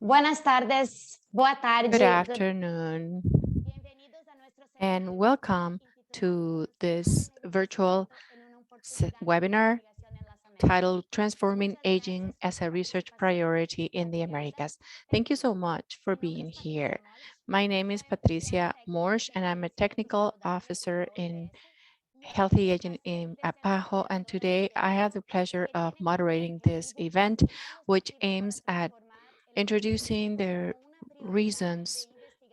Buenas tardes, boa tarde. Good afternoon, Bienvenidos a nuestro and welcome to this virtual webinar titled Transforming Aging as a Research Priority in the Americas. Thank you so much for being here. My name is Patricia Morsch, and I'm a technical officer in Healthy Aging in Apajo, and today I have the pleasure of moderating this event, which aims at introducing the reasons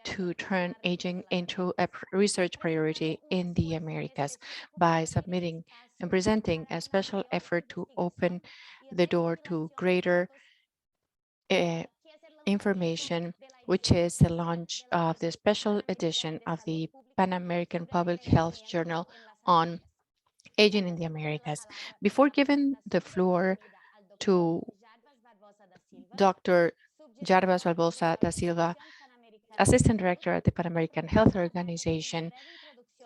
to turn aging into a research priority in the Americas by submitting and presenting a special effort to open the door to greater information, which is the launch of the special edition of the Pan American Public Health Journal on Aging in the Americas. Before giving the floor to Dr. Jarbas Barbosa da Silva, Assistant Director at the Pan American Health Organization,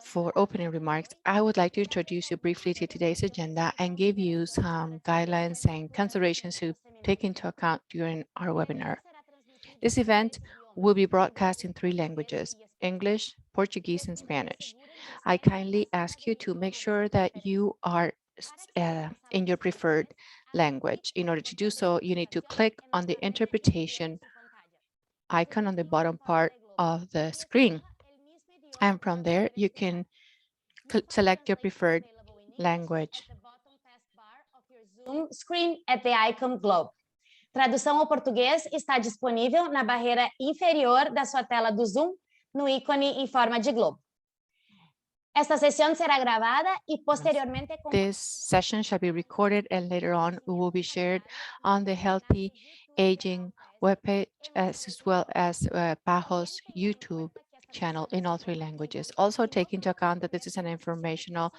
for opening remarks, I would like to introduce you briefly to today's agenda and give you some guidelines and considerations to take into account during our webinar. This event will be broadcast in 3 languages: English, Portuguese, and Spanish. I kindly ask you to make sure that you are in your preferred language. In order to do so, you need to click on the interpretation icon on the bottom part of the screen. And from there, you can select your preferred language. Zoom screen at the icon globe. Tradução ao português está disponível na barreira inferior da sua tela do Zoom, no ícone em forma de globo. Esta sesión será grabada y posteriormente... This session shall be recorded and later on it will be shared on the Healthy Aging webpage as well as Pajo's YouTube channel in all 3 languages. Also take into account that this is an informational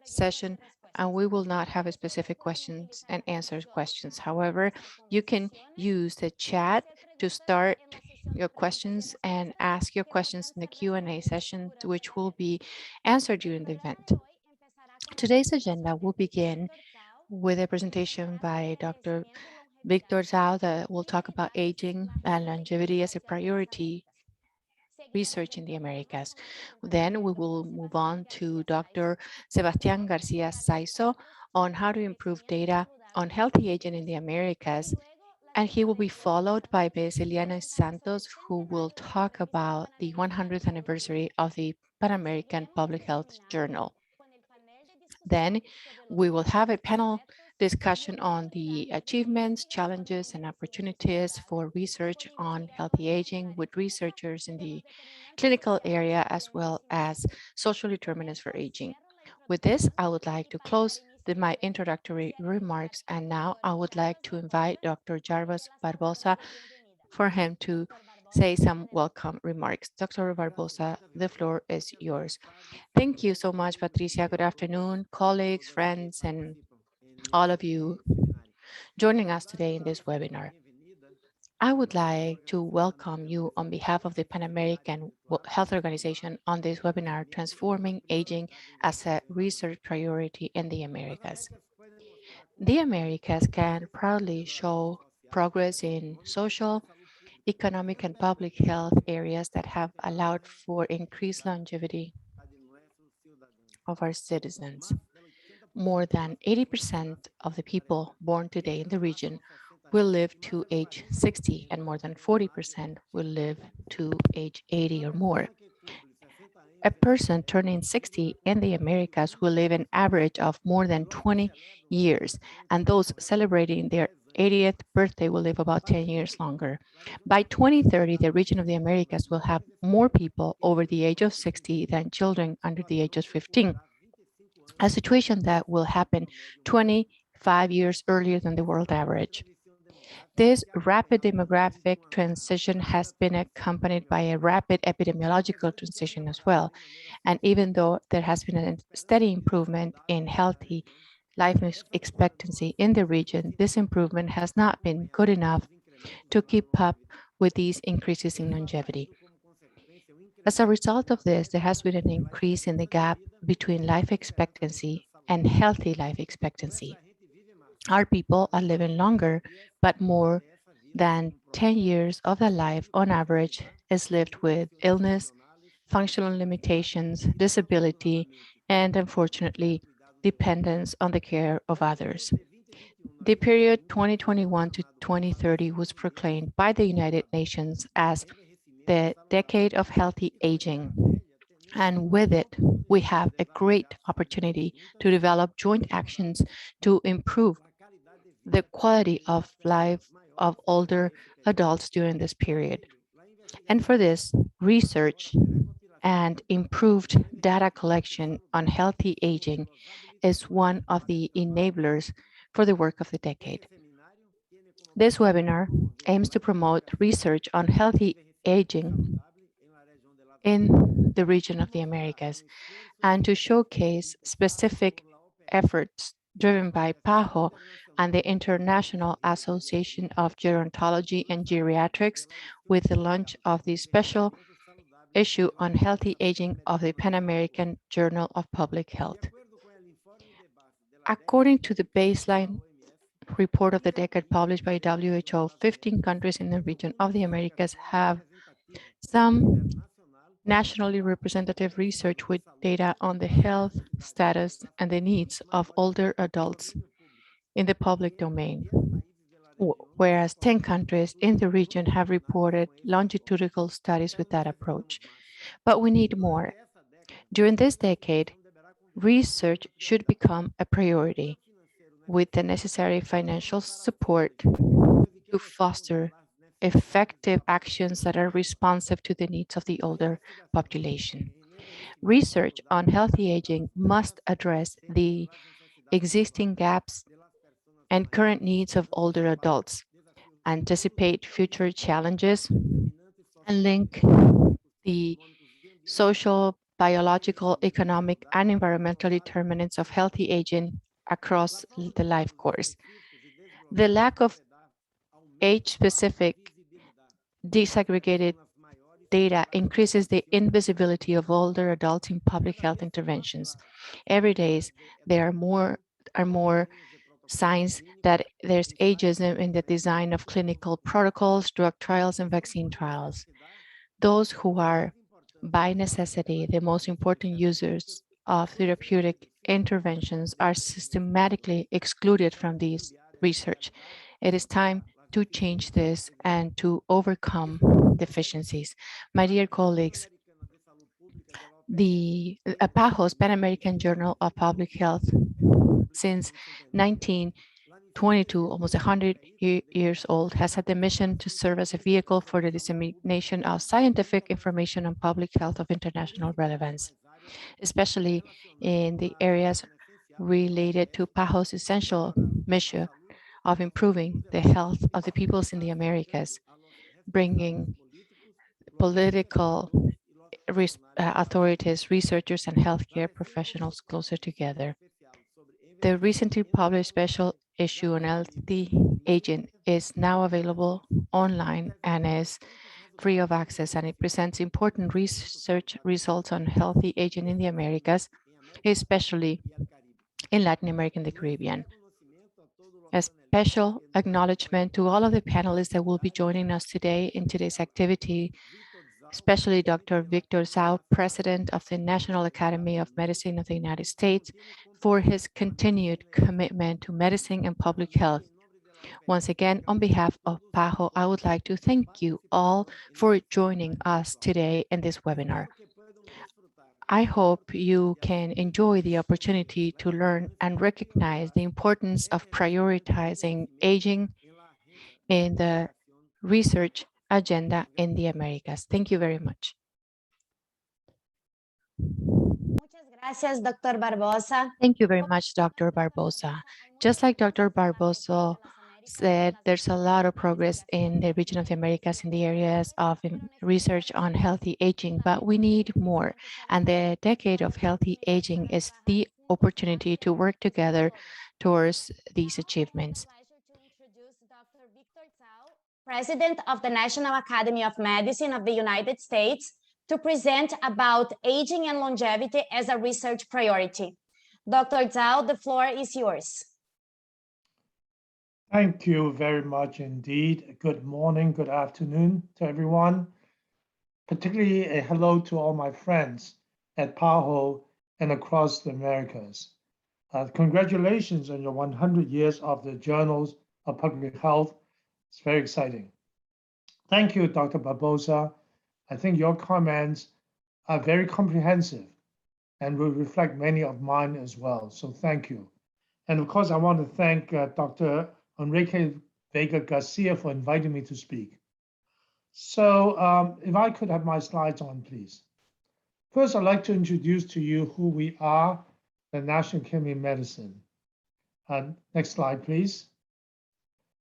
session and we will not have a specific questions and answers questions. However, you can use the chat to start your questions and ask your questions in the Q&A session, which will be answered during the event. Today's agenda will begin with a presentation by Dr. Victor Zhao that will talk about aging and longevity as a priority research in the Americas. Then we will move on to Dr. Sebastián García Saizo on how to improve data on healthy aging in the Americas. And he will be followed by Ms. Lineas Santos, who will talk about the 100th anniversary of the Pan American Public Health Journal. Then we will have a panel discussion on the achievements, challenges, and opportunities for research on healthy aging with researchers in the clinical area as well as social determinants for aging. With this, I would like to close my introductory remarks, and now I would like to invite Dr. Jarbas Barbosa for him to say some welcome remarks. Dr. Barbosa, the floor is yours. Thank you so much, Patricia. Good afternoon, colleagues, friends, and all of you joining us today in this webinar. I would like to welcome you on behalf of the Pan American Health Organization on this webinar, Transforming Aging as a Research Priority in the Americas. The Americas can proudly show progress in social, economic, and public health areas that have allowed for increased longevity of our citizens. More than 80% of the people born today in the region will live to age 60, and more than 40% will live to age 80 or more. A person turning 60 in the Americas will live an average of more than 20 years, and those celebrating their 80th birthday will live about 10 years longer. By 2030, the region of the Americas will have more people over the age of 60 than children under the age of 15, a situation that will happen 25 years earlier than the world average. This rapid demographic transition has been accompanied by a rapid epidemiological transition as well. And even though there has been a steady improvement in healthy life expectancy in the region, this improvement has not been good enough to keep up with these increases in longevity. As a result of this, there has been an increase in the gap between life expectancy and healthy life expectancy. Our people are living longer, but more than 10 years of their life on average is lived with illness, functional limitations, disability, and unfortunately, dependence on the care of others. The period 2021 to 2030 was proclaimed by the United Nations as the decade of healthy aging. And with it, we have a great opportunity to develop joint actions to improve the quality of life of older adults during this period. And for this, research and improved data collection on healthy aging is one of the enablers for the work of the decade. This webinar aims to promote research on healthy aging in the region of the Americas and to showcase specific efforts driven by PAHO and the International Association of Gerontology and Geriatrics with the launch of the special issue on healthy aging of the Pan American Journal of Public Health. According to the baseline report of the decade published by WHO, 15 countries in the region of the Americas have some nationally representative research with data on the health status and the needs of older adults in the public domain, whereas 10 countries in the region have reported longitudinal studies with that approach. But we need more. During this decade, research should become a priority with the necessary financial support to foster effective actions that are responsive to the needs of the older population. Research on healthy aging must address the existing gaps and current needs of older adults, anticipate future challenges, and link the social, biological, economic, and environmental determinants of healthy aging across the life course. The lack of age-specific disaggregated data increases the invisibility of older adults in public health interventions. Every day, there are more signs that there's ageism in the design of clinical protocols, drug trials, and vaccine trials. Those who are, by necessity, the most important users of therapeutic interventions are systematically excluded from these research. It is time to change this and to overcome deficiencies. My dear colleagues, the PAHO's Pan American Journal of Public Health since 1922, almost 100 years old, has had the mission to serve as a vehicle for the dissemination of scientific information on public health of international relevance, especially in the areas related to PAHO's essential mission of improving the health of the peoples in the Americas, bringing political authorities, researchers, and healthcare professionals closer together. The recently published special issue on healthy aging is now available online and is free of access, and it presents important research results on healthy aging in the Americas, especially in Latin America and the Caribbean. A special acknowledgement to all of the panelists that will be joining us today in today's activity, especially Dr. Victor Zhao, President of the National Academy of Medicine of the United States, for his continued commitment to medicine and public health. Once again, on behalf of PAHO, I would like to thank you all for joining us today in this webinar. I hope you can enjoy the opportunity to learn and recognize the importance of prioritizing aging in the research agenda in the Americas. Thank you very much. Muchas gracias, Dr. Barbosa. Thank you very much, Dr. Barbosa. Just like Dr. Barbosa said, there's a lot of progress in the region of the Americas in the areas of research on healthy aging, but we need more. And the decade of healthy aging is the opportunity to work together towards these achievements. President of the National Academy of Medicine of the United States, to present about aging and longevity as a research priority. Dr. Zhao, the floor is yours. Thank you very much indeed. Good morning, good afternoon to everyone. Particularly a hello to all my friends at PAHO and across the Americas. Congratulations on your 100 years of the Journals of Public Health. It's very exciting. Thank you, Dr. Barbosa. I think your comments are very comprehensive and will reflect many of mine as well. So thank you. And of course, I want to thank Dr. Enrique Vega Garcia for inviting me to speak. So if I could have my slides on, please. First, I'd like to introduce to you who we are, the National Academy of Medicine. Next slide, please.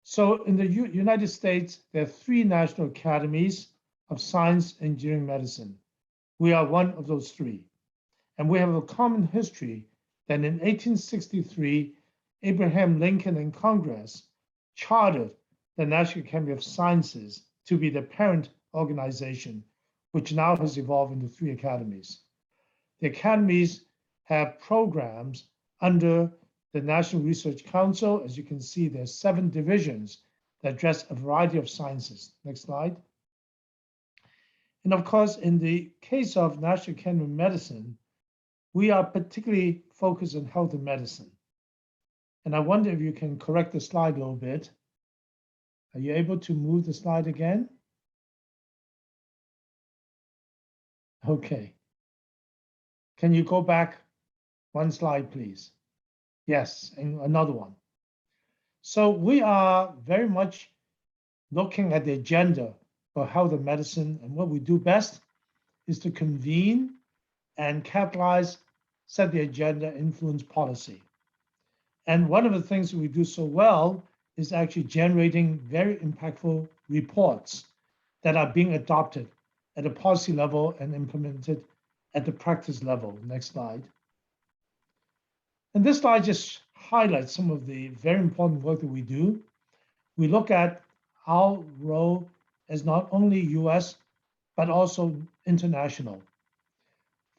So in the United States, there are 3 national academies of science, engineering, medicine. We are one of those 3. And we have a common history that in 1863, Abraham Lincoln and Congress chartered the National Academy of Sciences to be the parent organization, which now has evolved into 3 academies. The academies have programs under the National Research Council. As you can see, there's 7 divisions that address a variety of sciences. Next slide. And of course, in the case of National Academy of Medicine, we are particularly focused on health and medicine. And I wonder if you can correct the slide a little bit. Are you able to move the slide again? Okay. Can you go back 1 slide, please? Yes, and another one. So we are very much looking at the agenda for health and medicine, and what we do best is to convene and capitalize, set the agenda, influence policy. And one of the things that we do so well is actually generating very impactful reports that are being adopted at a policy level and implemented at the practice level. Next slide. And this slide just highlights some of the very important work that we do. We look at our role as not only US, but also international.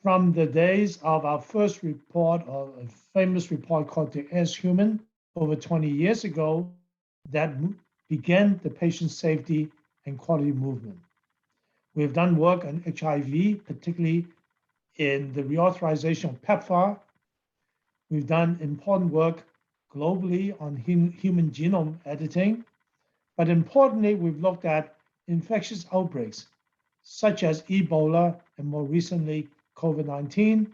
From the days of our first report, or a famous report called the As Human, over 20 years ago, that began the patient safety and quality movement. We've done work on HIV, particularly in the reauthorization of PEPFAR. We've done important work globally on human genome editing. But importantly, we've looked at infectious outbreaks, such as Ebola and more recently, COVID-19.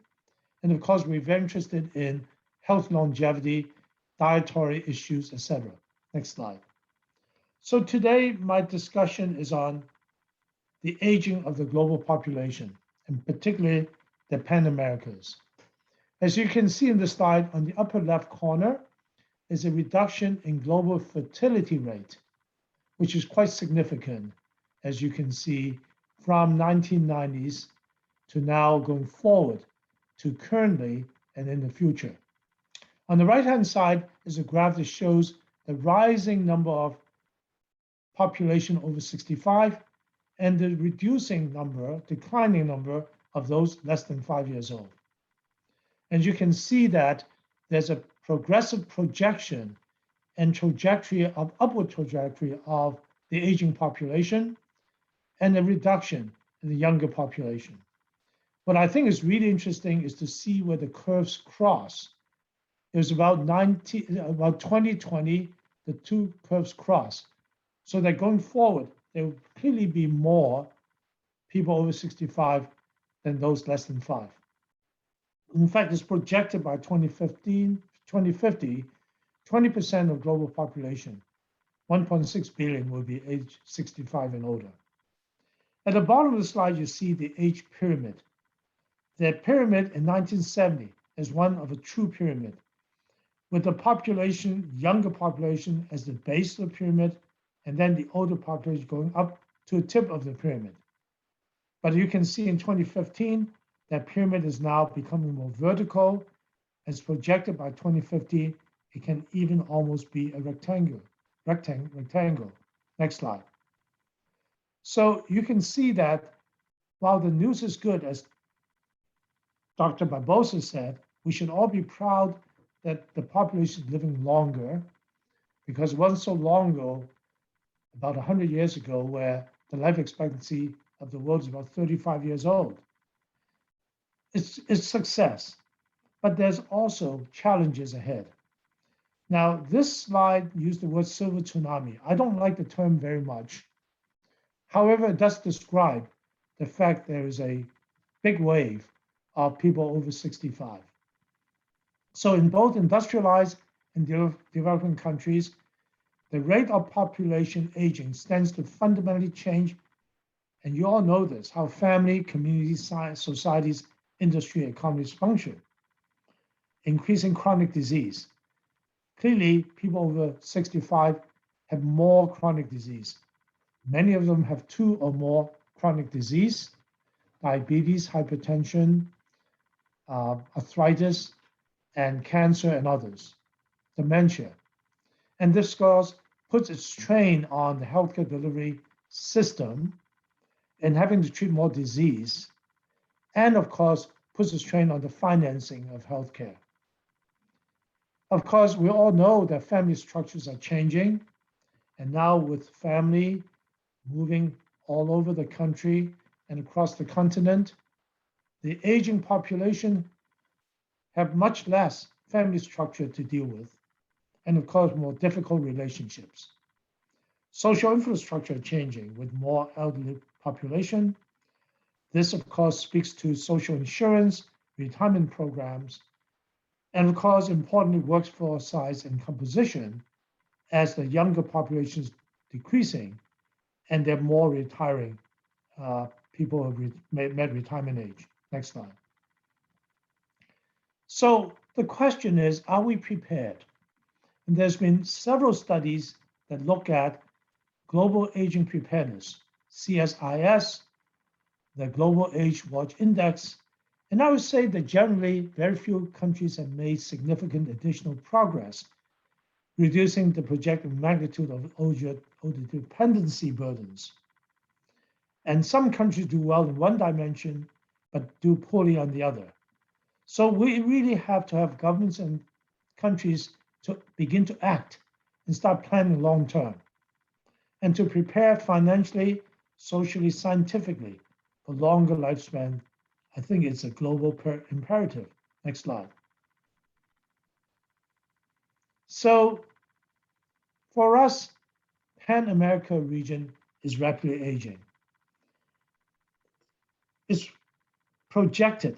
And of course, we're very interested in health longevity, dietary issues, etc. Next slide. So today, my discussion is on the aging of the global population, and particularly the Pan-Americas. As you can see in the slide, on the upper left corner is a reduction in global fertility rate, which is quite significant, as you can see, from 1990s to now going forward to currently and in the future. On the right-hand side is a graph that shows the rising number of population over 65 and the declining number of those less than 5 years old. And you can see that there's a progressive projection and upward trajectory of the aging population and a reduction in the younger population. What I think is really interesting is to see where the curves cross. It was about 2020, the 2 curves cross. So that going forward, there will clearly be more people over 65 than those less than 5. In fact, it's projected by 2050, 20% of global population, 1.6 billion, will be age 65 and older. At the bottom of the slide, you see the age pyramid. The pyramid in 1970 is one of a true pyramid, with the population, younger population as the base of the pyramid, and then the older population going up to the tip of the pyramid. But you can see in 2015, that pyramid is now becoming more vertical. As projected by 2050, it can even almost be a rectangle. Next slide. So you can see that while the news is good, as Dr. Barbosa said, we should all be proud that the population is living longer, because it wasn't so long ago, about 100 years ago, where the life expectancy of the world is about 35 years old. It's success, but there's also challenges ahead. Now, this slide used the word silver tsunami. I don't like the term very much. However, it does describe the fact there is a big wave of people over 65. So in both industrialized and developing countries, the rate of population aging stands to fundamentally change. And you all know this, how family, communities, societies, industry, economies function. Increasing chronic disease. Clearly, people over 65 have more chronic disease. Many of them have 2 or more chronic disease, diabetes, hypertension, arthritis, and cancer and others, dementia. And this puts its strain on the healthcare delivery system and having to treat more disease, and of course, puts a strain on the financing of healthcare. Of course, we all know that family structures are changing, and now with family moving all over the country and across the continent, the aging population have much less family structure to deal with, and of course, more difficult relationships. Social infrastructure changing with more elderly population. This, of course, speaks to social insurance, retirement programs, and of course, importantly, workforce size and composition as the younger population is decreasing and there are more retiring people who have met retirement age. Next slide. So the question is, are we prepared? And there's been several studies that look at global aging preparedness, CSIS, the Global Age Watch Index, and I would say that generally very few countries have made significant additional progress, reducing the projected magnitude of older dependency burdens. And some countries do well in one dimension, but do poorly on the other. So we really have to have governments and countries to begin to act and start planning long term, and to prepare financially, socially, scientifically for longer lifespan. I think it's a global imperative. Next slide. So for us, Pan America region is rapidly aging. It's projected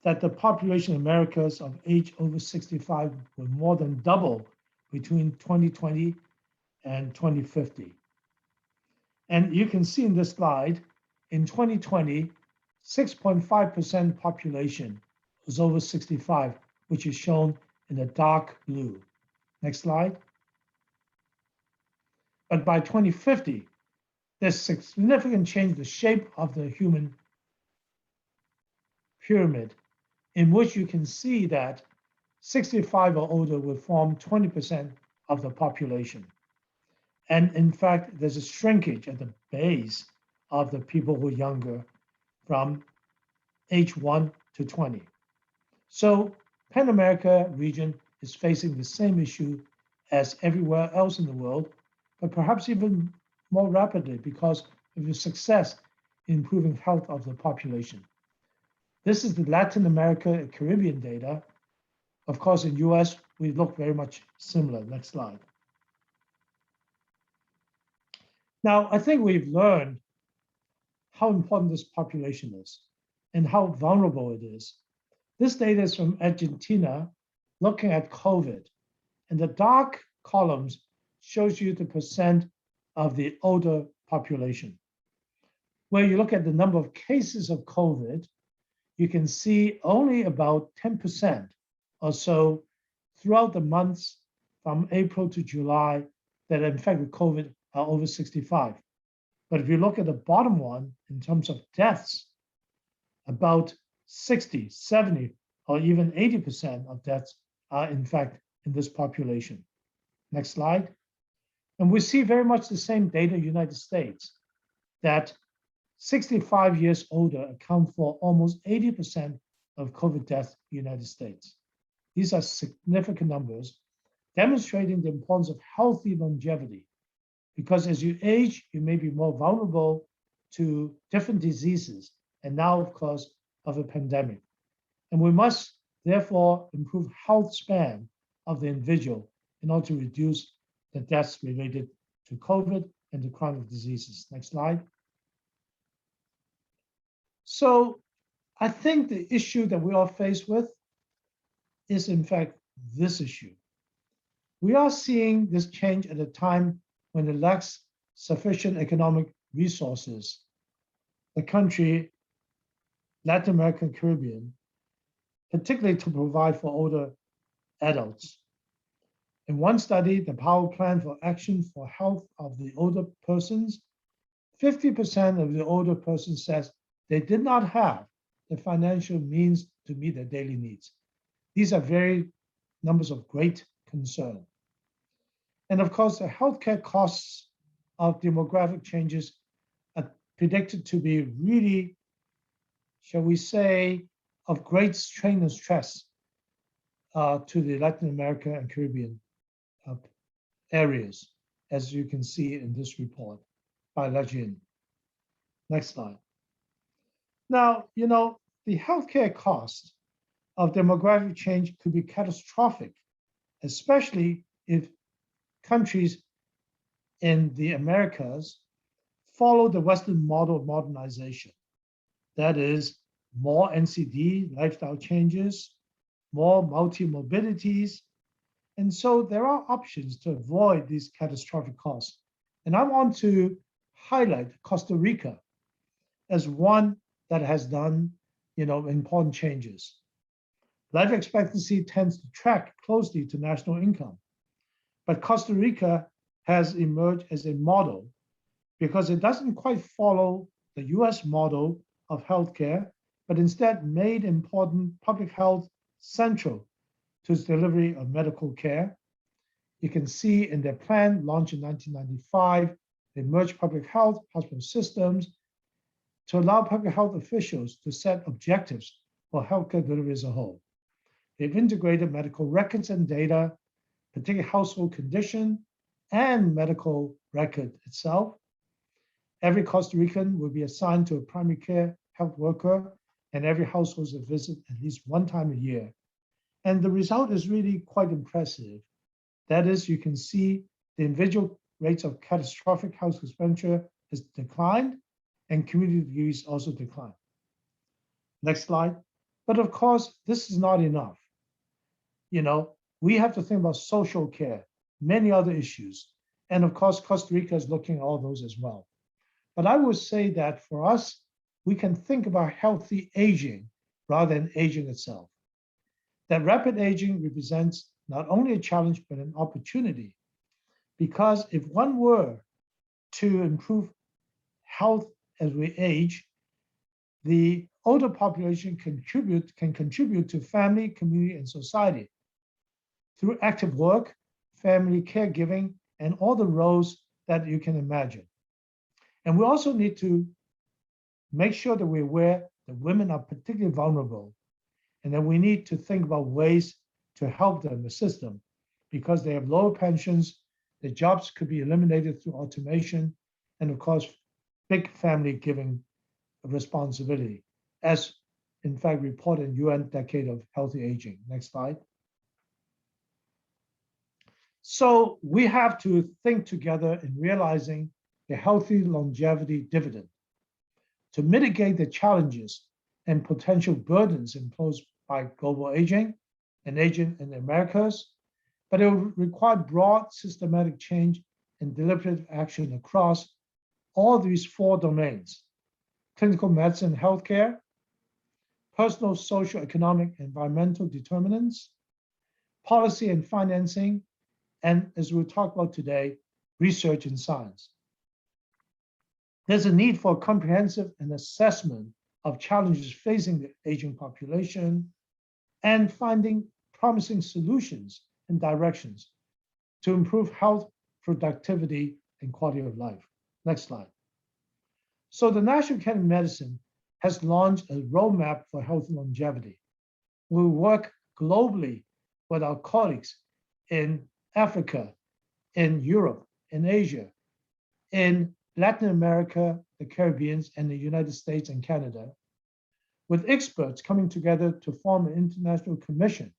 that the population in Americas of age over 65 will more than double between 2020 and 2050. And you can see in this slide, in 2020, 6.5% population was over 65, which is shown in the dark blue. Next slide. But by 2050, there's significant change in the shape of the human pyramid, in which you can see that 65 or older will form 20% of the population. And in fact, there's a shrinkage at the base of the people who are younger from age 1 to 20. So Pan America region is facing the same issue as everywhere else in the world, but perhaps even more rapidly because of the success in improving health of the population. This is the Latin America and Caribbean data. Of course, in US, we look very much similar. Next slide. Now, I think we've learned how important this population is and how vulnerable it is. This data is from Argentina, looking at COVID. And the dark columns shows you the percent of the older population. Where you look at the number of cases of COVID, you can see only about 10% or so throughout the months from April to July that are infected with COVID are over 65. But if you look at the bottom one, in terms of deaths, about 60, 70, or even 80% of deaths are in fact in this population. Next slide. And we see very much the same data in the United States, that 65 years older account for almost 80% of COVID deaths in the United States. These are significant numbers. demonstrating the importance of healthy longevity, because as you age, you may be more vulnerable to different diseases, and now, of course, of a pandemic. And we must therefore improve health span of the individual in order to reduce the deaths related to COVID and to chronic diseases. Next slide. So I think the issue that we are faced with is, in fact, this issue. We are seeing this change at a time when it lacks sufficient economic resources. The country, Latin America and Caribbean, particularly to provide for older adults. In one study, the Power Plan for Action for Health of the Older Persons, 50% of the older persons says they did not have the financial means to meet their daily needs. These are very numbers of great concern. And of course, the healthcare costs of demographic changes are predicted to be really, shall we say, of great strain and stress to the Latin America and Caribbean areas, as you can see in this report by Lajin. Next slide. Now, you know, the healthcare cost of demographic change could be catastrophic, especially if countries in the Americas follow the Western model of modernization. That is, more NCD, lifestyle changes, more multi-morbidities. And so there are options to avoid these catastrophic costs. And I want to highlight Costa Rica as one that has done, you know, important changes. Life expectancy tends to track closely to national income, but Costa Rica has emerged as a model because it doesn't quite follow the US model of healthcare, but instead made important public health central to its delivery of medical care. You can see in their plan launched in 1995, they merged public health hospital systems to allow public health officials to set objectives for healthcare delivery as a whole. They've integrated medical records and data, particularly household condition and medical record itself. Every Costa Rican will be assigned to a primary care health worker, and every household is a visit at least one time a year. And the result is really quite impressive. That is, you can see the individual rates of catastrophic health expenditure has declined, and community use also declined. Next slide. But of course, this is not enough. You know, we have to think about social care, many other issues. And of course, Costa Rica is looking at all those as well. But I would say that for us, we can think about healthy aging rather than aging itself. That rapid aging represents not only a challenge, but an opportunity. Because if one were to improve health as we age, the older population can contribute to family, community, and society through active work, family caregiving, and all the roles that you can imagine. And we also need to make sure that we're aware that women are particularly vulnerable, and that we need to think about ways to help them, assist them, because they have lower pensions, their jobs could be eliminated through automation, and of course, big family giving responsibility, as in fact reported in UN Decade of Healthy Aging. Next slide. So we have to think together in realizing the healthy longevity dividend to mitigate the challenges and potential burdens imposed by global aging and aging in the Americas, but it will require broad systematic change and deliberative action across all these four domains: clinical medicine, healthcare, personal, social, economic, environmental determinants, policy and financing, and as we'll talk about today, research and science. There's a need for a comprehensive and assessment of challenges facing the aging population and finding promising solutions and directions to improve health, productivity, and quality of life. Next slide. So the National Academy of Medicine has launched a roadmap for health and longevity. We work globally with our colleagues in Africa, in Europe, in Asia, in Latin America, the Caribbean, and the United States and Canada, with experts coming together to form an international commission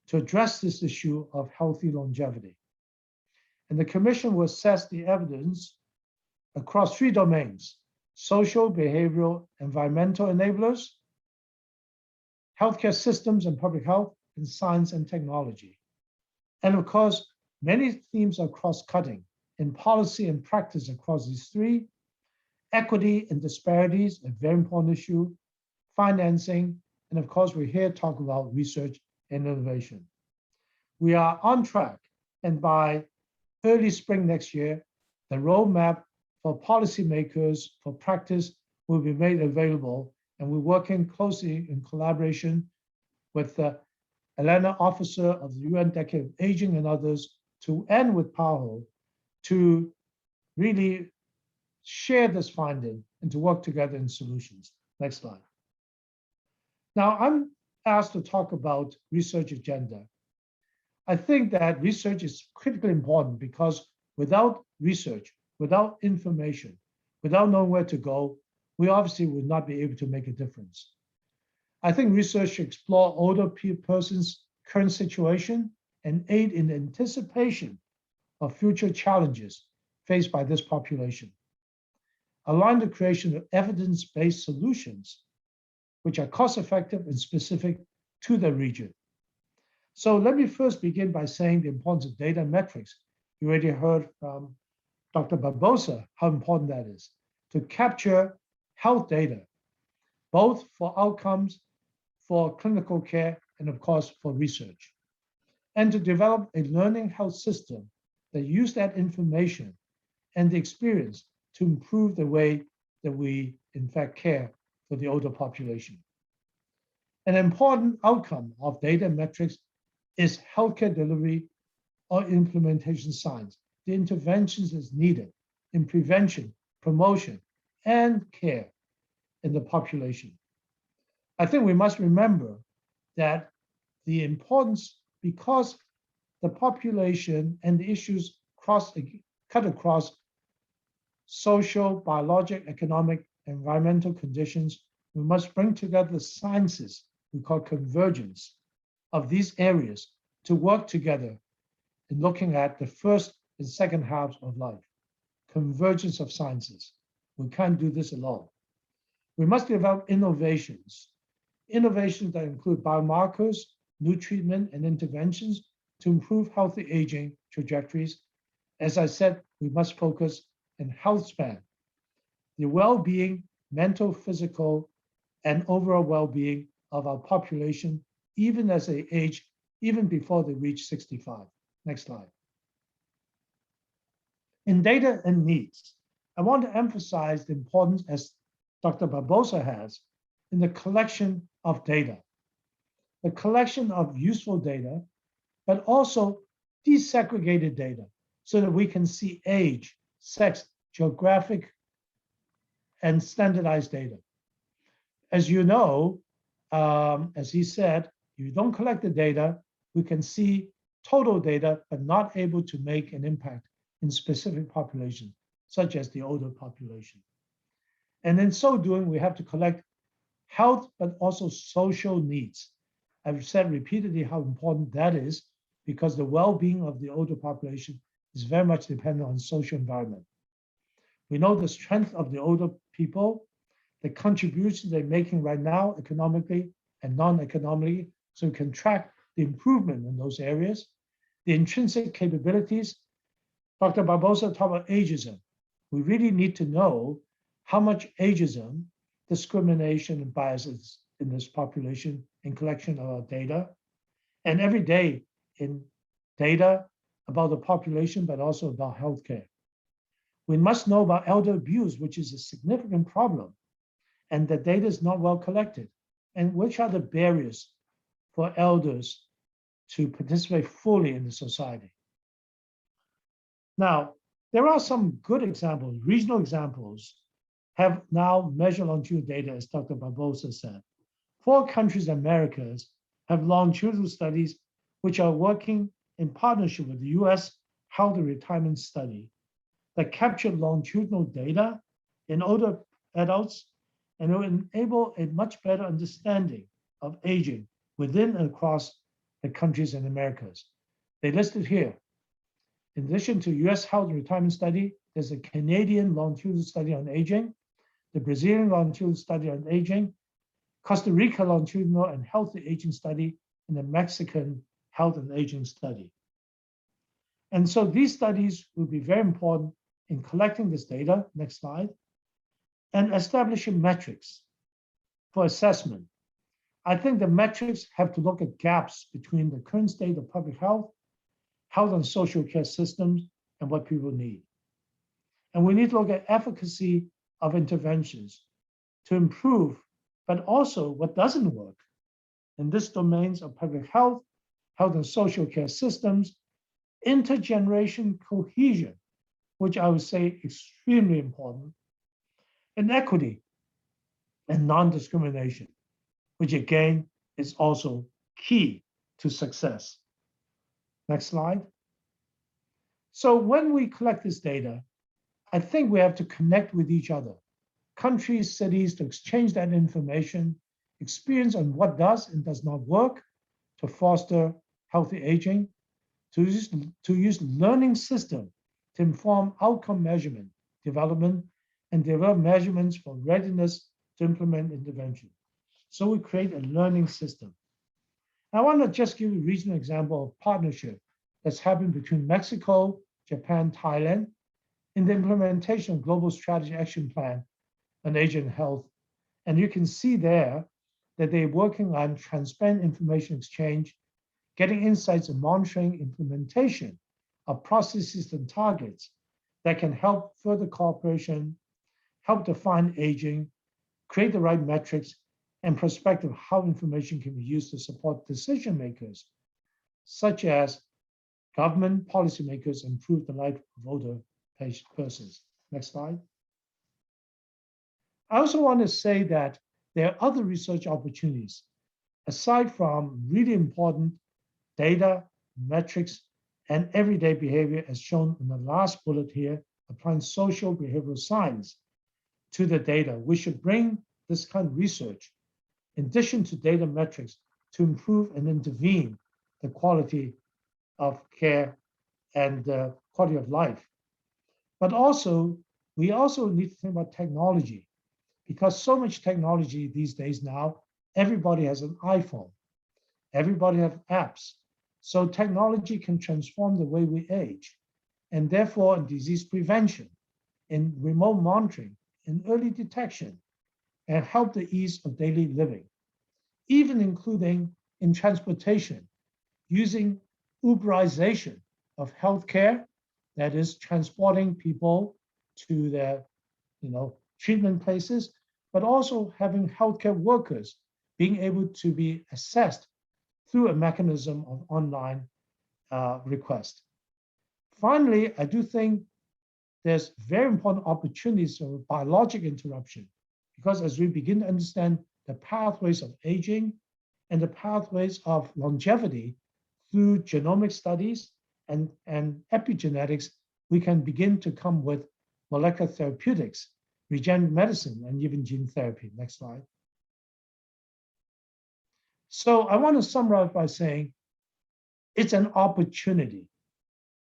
to address this issue of healthy longevity. And the commission will assess the evidence across 3 domains: social, behavioral, environmental enablers, healthcare systems and public health, and science and technology. And of course, many themes are cross-cutting in policy and practice across these 3. Equity and disparities, a very important issue, financing, and of course, we're here to talk about research and innovation. We are on track, and by early spring next year, the roadmap for policymakers for practice will be made available, and we're working closely in collaboration with the Atlanta officer of the UN Decade of Aging and others and with PAHO to really share this finding and to work together in solutions. Next slide. Now, I'm asked to talk about research agenda. I think that research is critically important because without research, without information, without knowing where to go, we obviously would not be able to make a difference. I think research should explore older persons' current situation and aid in anticipation of future challenges faced by this population. Align the creation of evidence-based solutions, which are cost-effective and specific to the region. So let me first begin by saying the importance of data and metrics. You already heard from Dr. Barbosa how important that is to capture health data, both for outcomes, for clinical care, and of course, for research. And to develop a learning health system that use that information and the experience to improve the way that we, in fact, care for the older population. An important outcome of data and metrics is healthcare delivery or implementation science, the interventions that's needed in prevention, promotion, and care in the population. I think we must remember that the importance, because the population and the issues cut across social, biologic, economic, environmental conditions, we must bring together the sciences we call convergence of these areas to work together in looking at the first and second halves of life. Convergence of sciences. We can't do this alone. We must develop innovations that include biomarkers, new treatment and interventions to improve healthy aging trajectories. As I said, we must focus on Healthspan, the well-being, mental, physical, and overall well-being of our population, even as they age, even before they reach 65. Next slide. In data and needs, I want to emphasize the importance, as Dr. Barbosa has, in the collection of data, the collection of useful data, but also desegregated data so that we can see age, sex, geographic, and standardized data. As you know, as he said, if you don't collect the data, we can see total data, but not able to make an impact in specific populations, such as the older population. And in so doing, we have to collect health, but also social needs. I've said repeatedly how important that is because the well-being of the older population is very much dependent on social environment. We know the strength of the older people, the contributions they're making right now economically and non-economically, so we can track the improvement in those areas, the intrinsic capabilities. Dr. Barbosa talked about ageism. We really need to know how much ageism, discrimination, and biases in this population in collection of our data, and every day in data about the population, but also about healthcare. We must know about elder abuse, which is a significant problem, and the data is not well collected, and which are the barriers for elders to participate fully in the society. Now, there are some good examples, regional examples have now measured longitudinal data, as Dr. Barbosa said. 4 countries in Americas have longitudinal studies which are working in partnership with the US Health and Retirement Study that captured longitudinal data in older adults and will enable a much better understanding of aging within and across the countries in Americas. They listed here. In addition to US Health and Retirement Study, there's a Canadian longitudinal study on aging, the Brazilian longitudinal study on aging, Costa Rica longitudinal and healthy aging study, and the Mexican health and aging study. And so these studies will be very important in collecting this data, next slide, and establishing metrics for assessment. I think the metrics have to look at gaps between the current state of public health, health and social care systems, and what people need. And we need to look at efficacy of interventions to improve, but also what doesn't work in these domains of public health, health and social care systems, intergeneration cohesion, which I would say extremely important, and equity and non-discrimination, which again is also key to success. Next slide. So when we collect this data, I think we have to connect with each other, countries, cities, to exchange that information, experience on what does and does not work to foster healthy aging, to use learning system to inform outcome measurement, development, and develop measurements for readiness to implement intervention. So we create a learning system. I want to just give you a regional example of partnership that's happened between Mexico, Japan, Thailand, in the implementation of Global Strategy Action Plan on Aging and Health. And you can see there that they're working on transparent information exchange, getting insights and monitoring implementation of processes and targets that can help further cooperation, help define aging, create the right metrics, and perspective how information can be used to support decision makers, such as government policymakers, improve the life of older persons. Next slide. I also want to say that there are other research opportunities, aside from really important data, metrics, and everyday behavior, as shown in the last bullet here, applying social behavioral science to the data. We should bring this kind of research, in addition to data metrics, to improve and intervene the quality of care and quality of life. But also, we also need to think about technology, because so much technology these days now, everybody has an iPhone, everybody has apps. So technology can transform the way we age, and therefore in disease prevention, in remote monitoring, in early detection, and help the ease of daily living, even including in transportation, using Uberization of healthcare, that is transporting people to their treatment places, but also having healthcare workers being able to be assessed through a mechanism of online request. Finally, I do think there's very important opportunities for biologic interruption, because as we begin to understand the pathways of aging and the pathways of longevity through genomic studies and epigenetics, we can begin to come with molecular therapeutics, regenerative medicine, and even gene therapy. Next slide. So I want to summarize by saying it's an opportunity,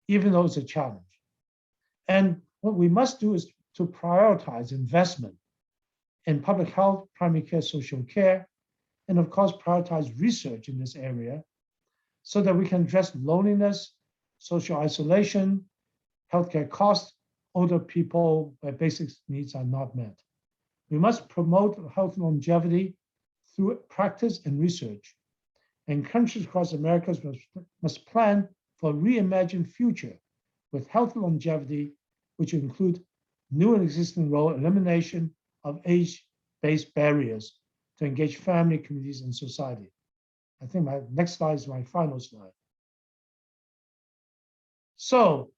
even though it's a challenge. And what we must do is to prioritize investment in public health, primary care, social care, and of course, prioritize research in this area so that we can address loneliness, social isolation, healthcare costs, older people where basic needs are not met. We must promote health longevity through practice and research. And countries across America must plan for a reimagined future with health longevity, which include new and existing role, elimination of age-based barriers to engage family, communities, and society. I think my next slide is my final slide. So,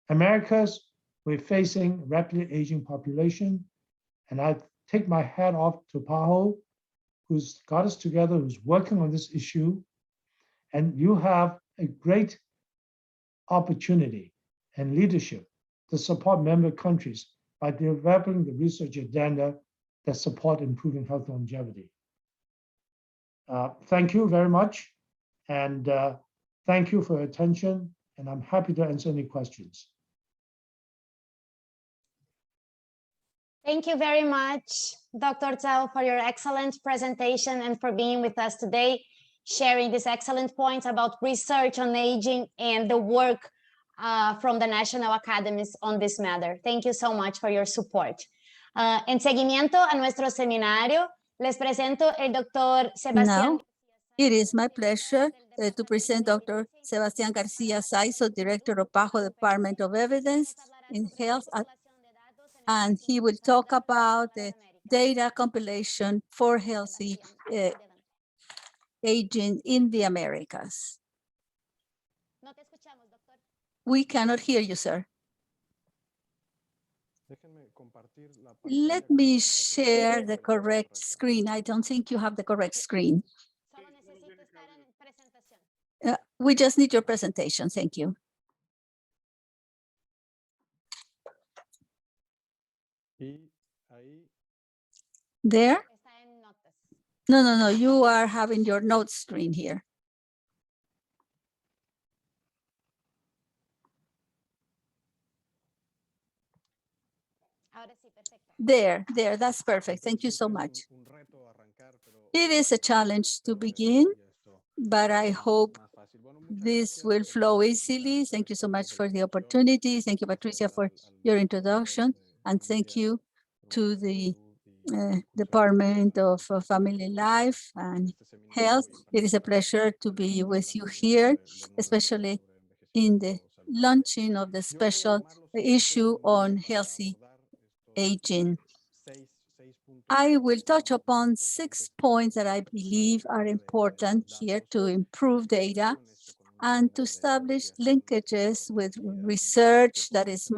Americas, we're facing rapidly aging population, and I take my hat off to PAHO, who's got us together, who's working on this issue. And you have a great opportunity and leadership to support member countries by developing the research agenda that support improving health longevity. Thank you very much, and thank you for your attention, and I'm happy to answer any questions. Thank you very much, Dr. Zhao, for your excellent presentation and for being with us today, sharing these excellent points about research on aging and the work from the National Academies on this matter. Thank you so much for your support. En seguimiento a nuestro seminario, les presento el Dr. Sebastián. Now, it is my pleasure to present Dr. Sebastián García Saizo, Director of PAHO Department of Evidence in Health, and he will talk about the data compilation for healthy aging in the Americas. We cannot hear you, sir. Let me share the correct screen. I don't think you have the correct screen. We just need your presentation. Thank you. There? No. You are having your notes screen here. There, that's perfect. Thank you so much. It is a challenge to begin, but I hope this will flow easily. Thank you so much for the opportunity. Thank you, Patricia, for your introduction. And thank you to the Department of Family Life and Health. It is a pleasure to be with you here, especially in the launching of the special issue on healthy aging. I will touch upon 6 points that I believe are important here to improve data and to establish linkages with research that is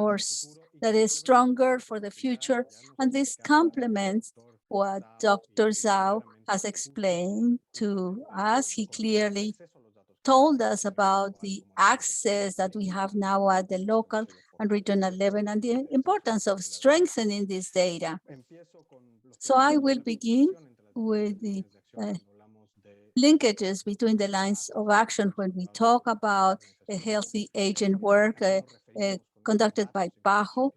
stronger for the future. And this complements what Dr. Zhao has explained to us. He clearly told us about the access that we have now at the local and regional level and the importance of strengthening this data. So I will begin with the linkages between the lines of action when we talk about a healthy aging work conducted by PAHO.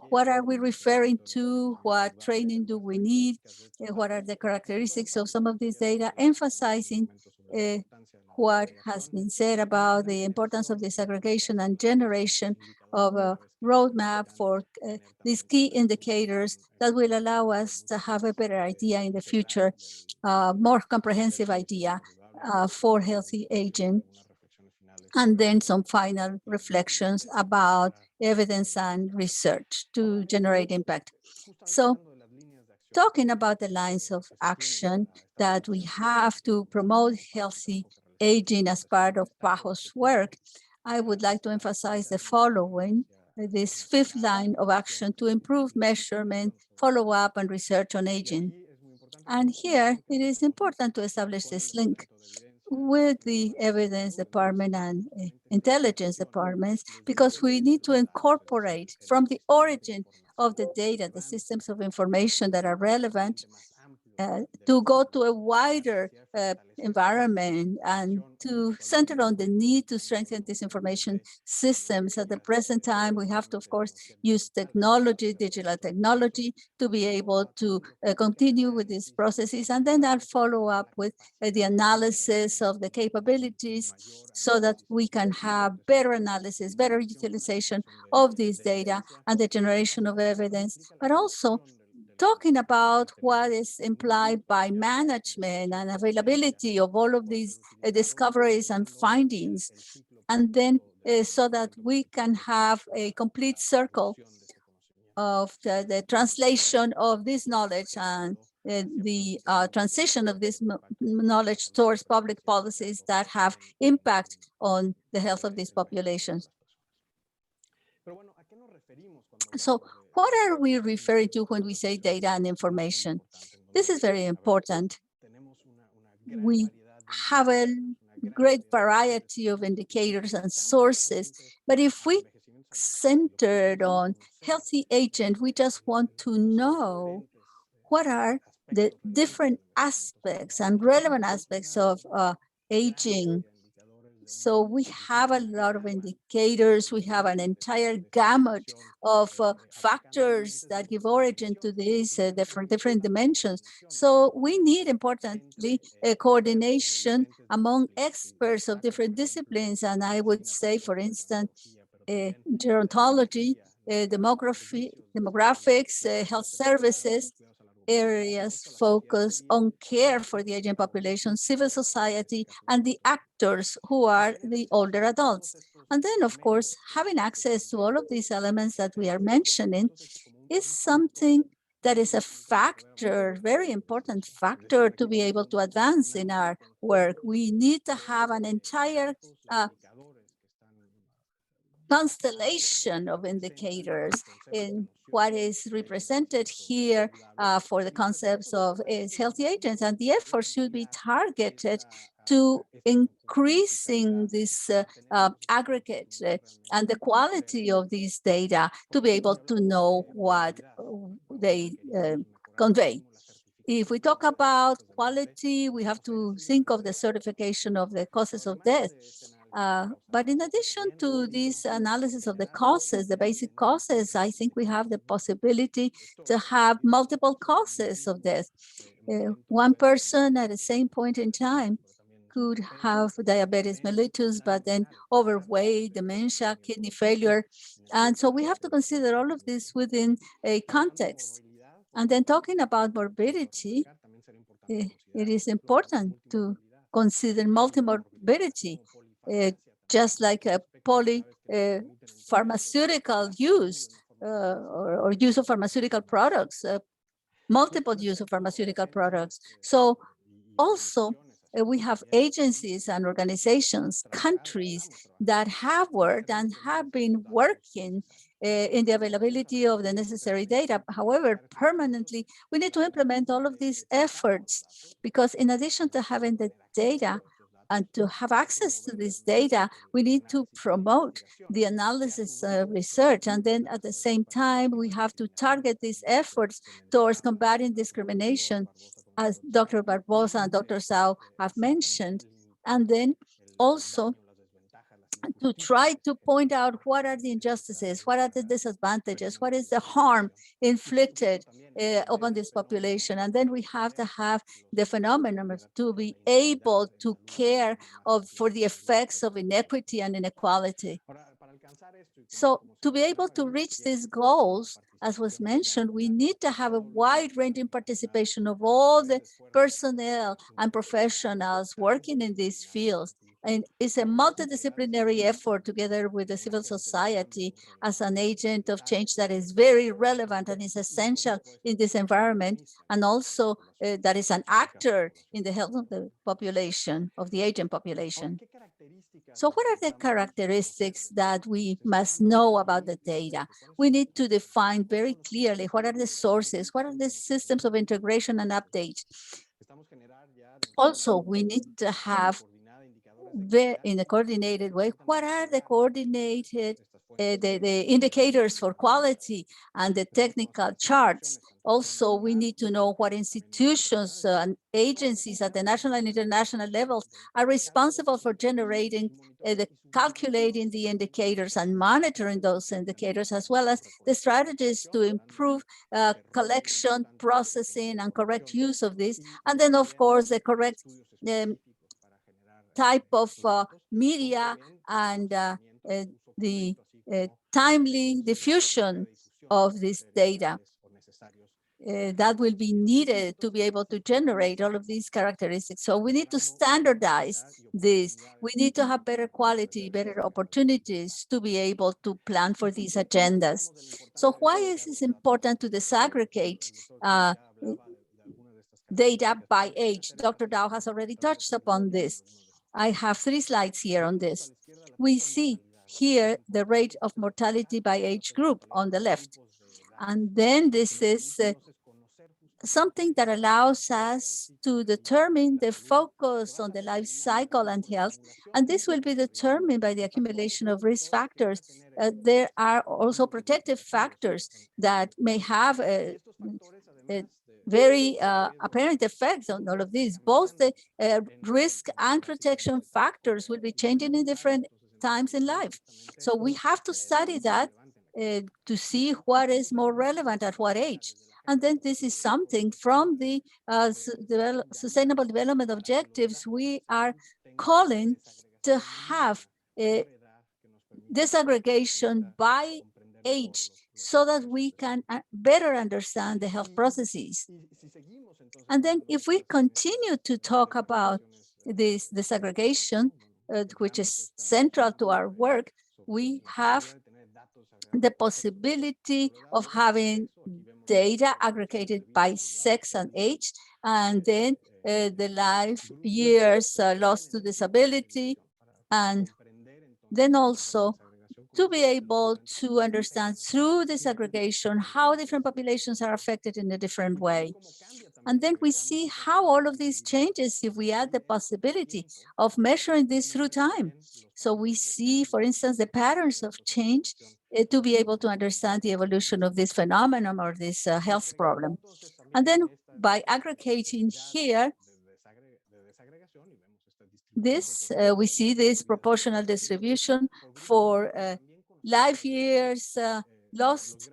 What are we referring to? What training do we need? What are the characteristics of some of this data? Emphasizing what has been said about the importance of disaggregation and generation of a roadmap for these key indicators that will allow us to have a better idea in the future, more comprehensive idea for healthy aging. And then some final reflections about evidence and research to generate impact. So talking about the lines of action that we have to promote healthy aging as part of PAHO's work, I would like to emphasize the following, this fifth line of action to improve measurement, follow-up, and research on aging. And here, it is important to establish this link with the evidence department and intelligence departments, because we need to incorporate from the origin of the data, the systems of information that are relevant, to go to a wider environment and to center on the need to strengthen these information systems. At the present time, we have to, of course, use technology, digital technology, to be able to continue with these processes. And then I'll follow up with the analysis of the capabilities so that we can have better analysis, better utilization of these data and the generation of evidence, but also talking about what is implied by management and availability of all of these discoveries and findings, and then so that we can have a complete circle of the translation of this knowledge and the transition of this knowledge towards public policies that have impact on the health of these populations. So what are we referring to when we say data and information? This is very important. We have a great variety of indicators and sources. But if we centered on healthy agent, we just want to know what are the different aspects and relevant aspects of aging. So we have a lot of indicators. We have an entire gamut of factors that give origin to these different dimensions. So we need, importantly, a coordination among experts of different disciplines. And I would say, for instance, gerontology, demographics, health services, areas focus on care for the aging population, civil society, and the actors who are the older adults. And then, of course, having access to all of these elements that we are mentioning is something that is a factor, very important factor to be able to advance in our work. We need to have an entire constellation of indicators in what is represented here for the concepts of healthy agents, and the effort should be targeted to increasing this aggregate and the quality of these data to be able to know what they convey. If we talk about quality, we have to think of the certification of the causes of death. But in addition to this analysis of the causes, the basic causes, I think we have the possibility to have multiple causes of death. One person at the same point in time could have diabetes mellitus, but then overweight, dementia, kidney failure. And so we have to consider all of this within a context. And then talking about morbidity, it is important to consider multimorbidity. Just like a pharmaceutical use or use of pharmaceutical products, multiple use of pharmaceutical products. So also we have agencies and organizations, countries that have worked and have been working in the availability of the necessary data. However, permanently, we need to implement all of these efforts because in addition to having the data, and to have access to this data, we need to promote the analysis research. And then at the same time, we have to target these efforts towards combating discrimination, as Dr. Barbosa and Dr. Sao have mentioned. And then also to try to point out what are the injustices, what are the disadvantages, what is the harm inflicted upon this population. And then we have to have the phenomenon to be able to care for the effects of inequity and inequality. So to be able to reach these goals, as was mentioned, we need to have a wide-ranging participation of all the personnel and professionals working in these fields. And it's a multidisciplinary effort together with the civil society as an agent of change that is very relevant and is essential in this environment, and also that is an actor in the health of the population, of the aging population. So what are the characteristics that we must know about the data? We need to define very clearly what are the sources, what are the systems of integration and update. Also, we need to have in a coordinated way, what are the coordinated, the indicators for quality and the technical charts. Also, we need to know what institutions and agencies at the national and international levels are responsible for generating, calculating the indicators and monitoring those indicators, as well as the strategies to improve collection, processing, and correct use of this. And then, of course, the correct type of media and the timely diffusion of this data that will be needed to be able to generate all of these characteristics. So we need to standardize this. We need to have better quality, better opportunities to be able to plan for these agendas. So why is it important to disaggregate data by age? Dr. Dow has already touched upon this. I have 3 slides here on this. We see here the rate of mortality by age group on the left. And then this is something that allows us to determine the focus on the life cycle and health. And this will be determined by the accumulation of risk factors. There are also protective factors that may have a very apparent effects on all of these. Both the risk and protection factors will be changing in different times in life. So we have to study that to see what is more relevant at what age. And then this is something from the Sustainable Development Objectives we are calling to have a disaggregation by age so that we can better understand the health processes. And then if we continue to talk about this disaggregation, which is central to our work, we have the possibility of having data aggregated by sex and age, and then the life years lost to disability, and then also to be able to understand through disaggregation how different populations are affected in a different way. And then we see how all of these changes if we add the possibility of measuring this through time. So we see, for instance, the patterns of change to be able to understand the evolution of this phenomenon or this health problem. And then by aggregating here, this we see this proportional distribution for life years lost.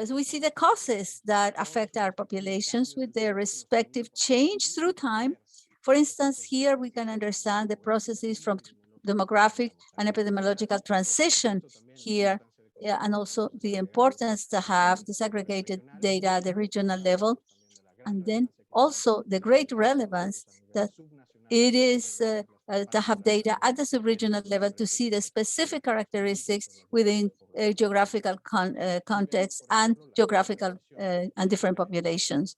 So we see the causes that affect our populations with their respective change through time. For instance, here we can understand the processes from demographic and epidemiological transition here, and also the importance to have disaggregated data at the regional level, and then also the great relevance that it is to have data at the sub-regional level to see the specific characteristics within geographical context and geographical and different populations.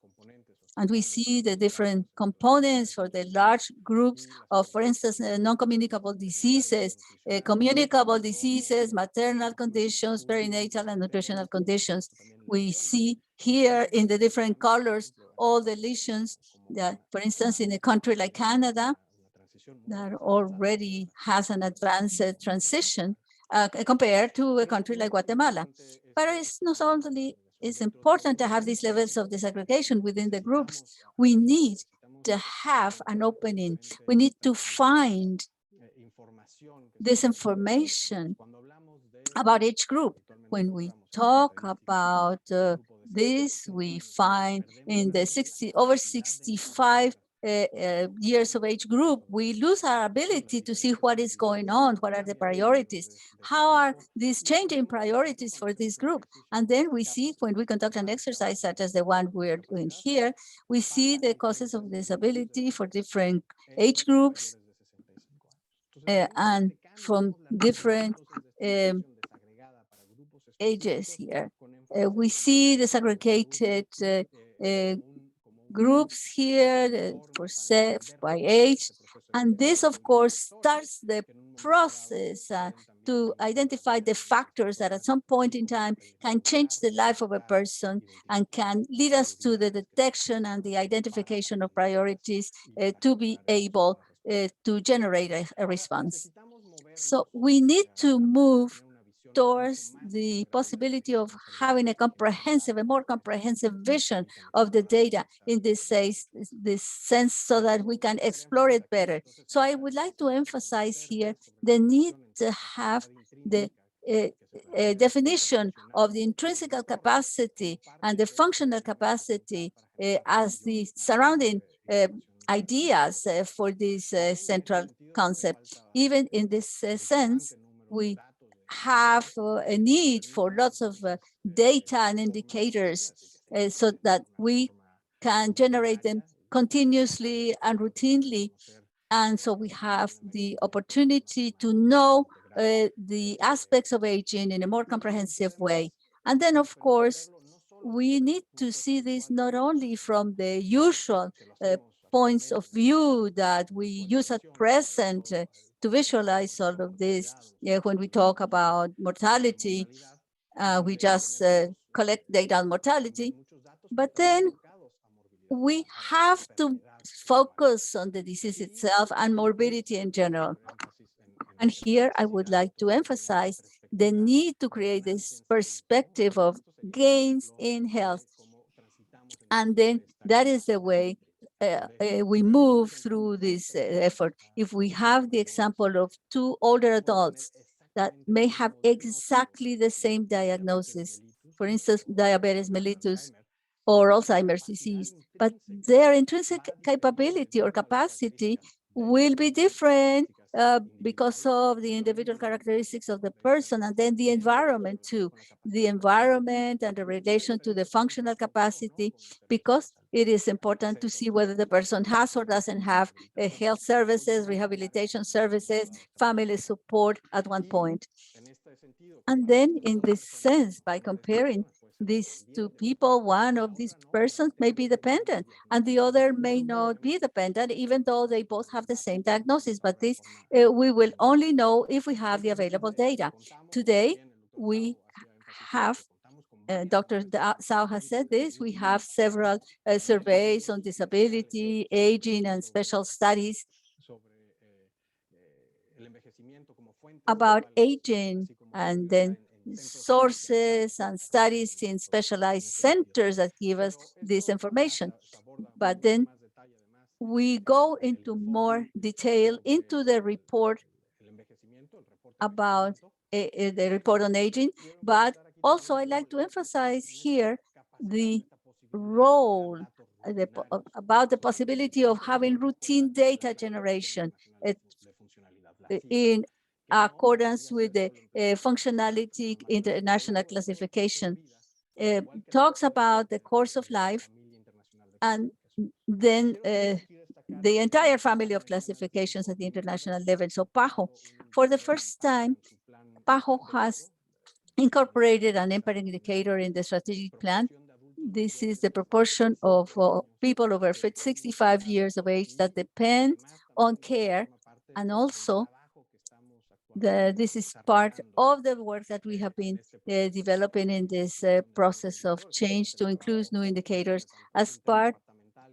And we see the different components for the large groups of, for instance, non-communicable diseases, communicable diseases, maternal conditions, perinatal and nutritional conditions. We see here in the different colors all the lesions that, for instance, in a country like Canada, that already has an advanced transition compared to a country like Guatemala. But it's not only it's important to have these levels of disaggregation within the groups. We need to have an opening. We need to find this information about each group. When we talk about this, we find in the over 65 years of age group, we lose our ability to see what is going on, what are the priorities, how are these changing priorities for this group. And then we see when we conduct an exercise such as the one we're doing here, we see the causes of disability for different age groups and from different ages here. We see the segregated groups here for by age. And this, of course, starts the process to identify the factors that at some point in time can change the life of a person and can lead us to the detection and the identification of priorities to be able to generate a response. So we need to move towards the possibility of having a more comprehensive vision of the data in this sense so that we can explore it better. So I would like to emphasize here the need to have the definition of the intrinsic capacity and the functional capacity as the surrounding ideas for this central concept. Even in this sense, we have a need for lots of data and indicators so that we can generate them continuously and routinely. And so we have the opportunity to know the aspects of aging in a more comprehensive way. And then, of course, we need to see this not only from the usual points of view that we use at present to visualize all of this. When we talk about mortality, we just collect data on mortality, But then we have to focus on the disease itself and morbidity in general. And here I would like to emphasize the need to create this perspective of gains in health. And then that is the way we move through this effort. If we have the example of two older adults that may have exactly the same diagnosis, for instance, diabetes mellitus or Alzheimer's disease, but their intrinsic capability or capacity will be different because of the individual characteristics of the person, and then the environment too, the environment and the relation to the functional capacity, because it is important to see whether the person has or doesn't have health services, rehabilitation services, family support at one point. And then in this sense, by comparing these two people, one of these persons may be dependent and the other may not be dependent, even though they both have the same diagnosis. But this we will only know if we have the available data. Today, we have, Dr. Sao has said this, we have several surveys on disability, aging, and special studies about aging, and then sources and studies in specialized centers that give us this information. But then we go into more detail into the report about the report on aging, but also I'd like to emphasize here the role about the possibility of having routine data generation in accordance with the functionality international classification. Talks about the course of life, and then the entire family of classifications at the international level. So PAHO, for the first time, PAHO has incorporated an impact indicator in the strategic plan. This is the proportion of people over 65 years of age that depend on care, and also this is part of the work that we have been developing in this process of change to include new indicators as part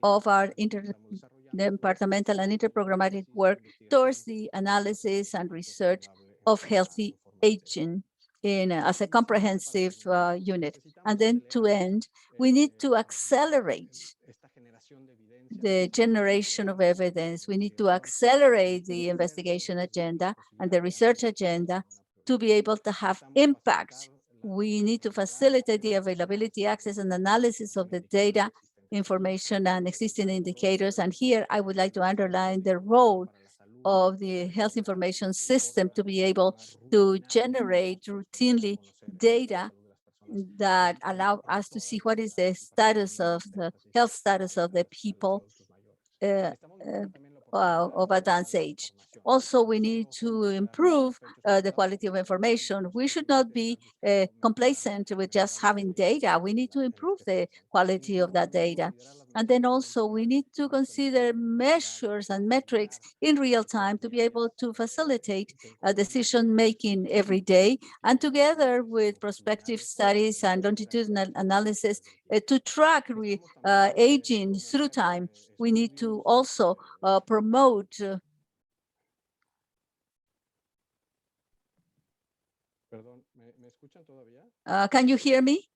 of our interdepartmental and interprogrammatic work towards the analysis and research of healthy aging as a comprehensive unit. And then to end, we need to accelerate the generation of evidence. We need to accelerate the investigation agenda and the research agenda to be able to have impact. We need to facilitate the availability, access, and analysis of the data, information, and existing indicators. And here I would like to underline the role of the health information system to be able to generate routinely data that allow us to see what is the status of the health status of the people of advanced age. Also, we need to improve the quality of information. We should not be complacent with just having data. We need to improve the quality of that data. And then also we need to consider measures and metrics in real time to be able to facilitate decision making every day, and together with prospective studies and longitudinal analysis to track aging through time. We need to also promote can you hear me?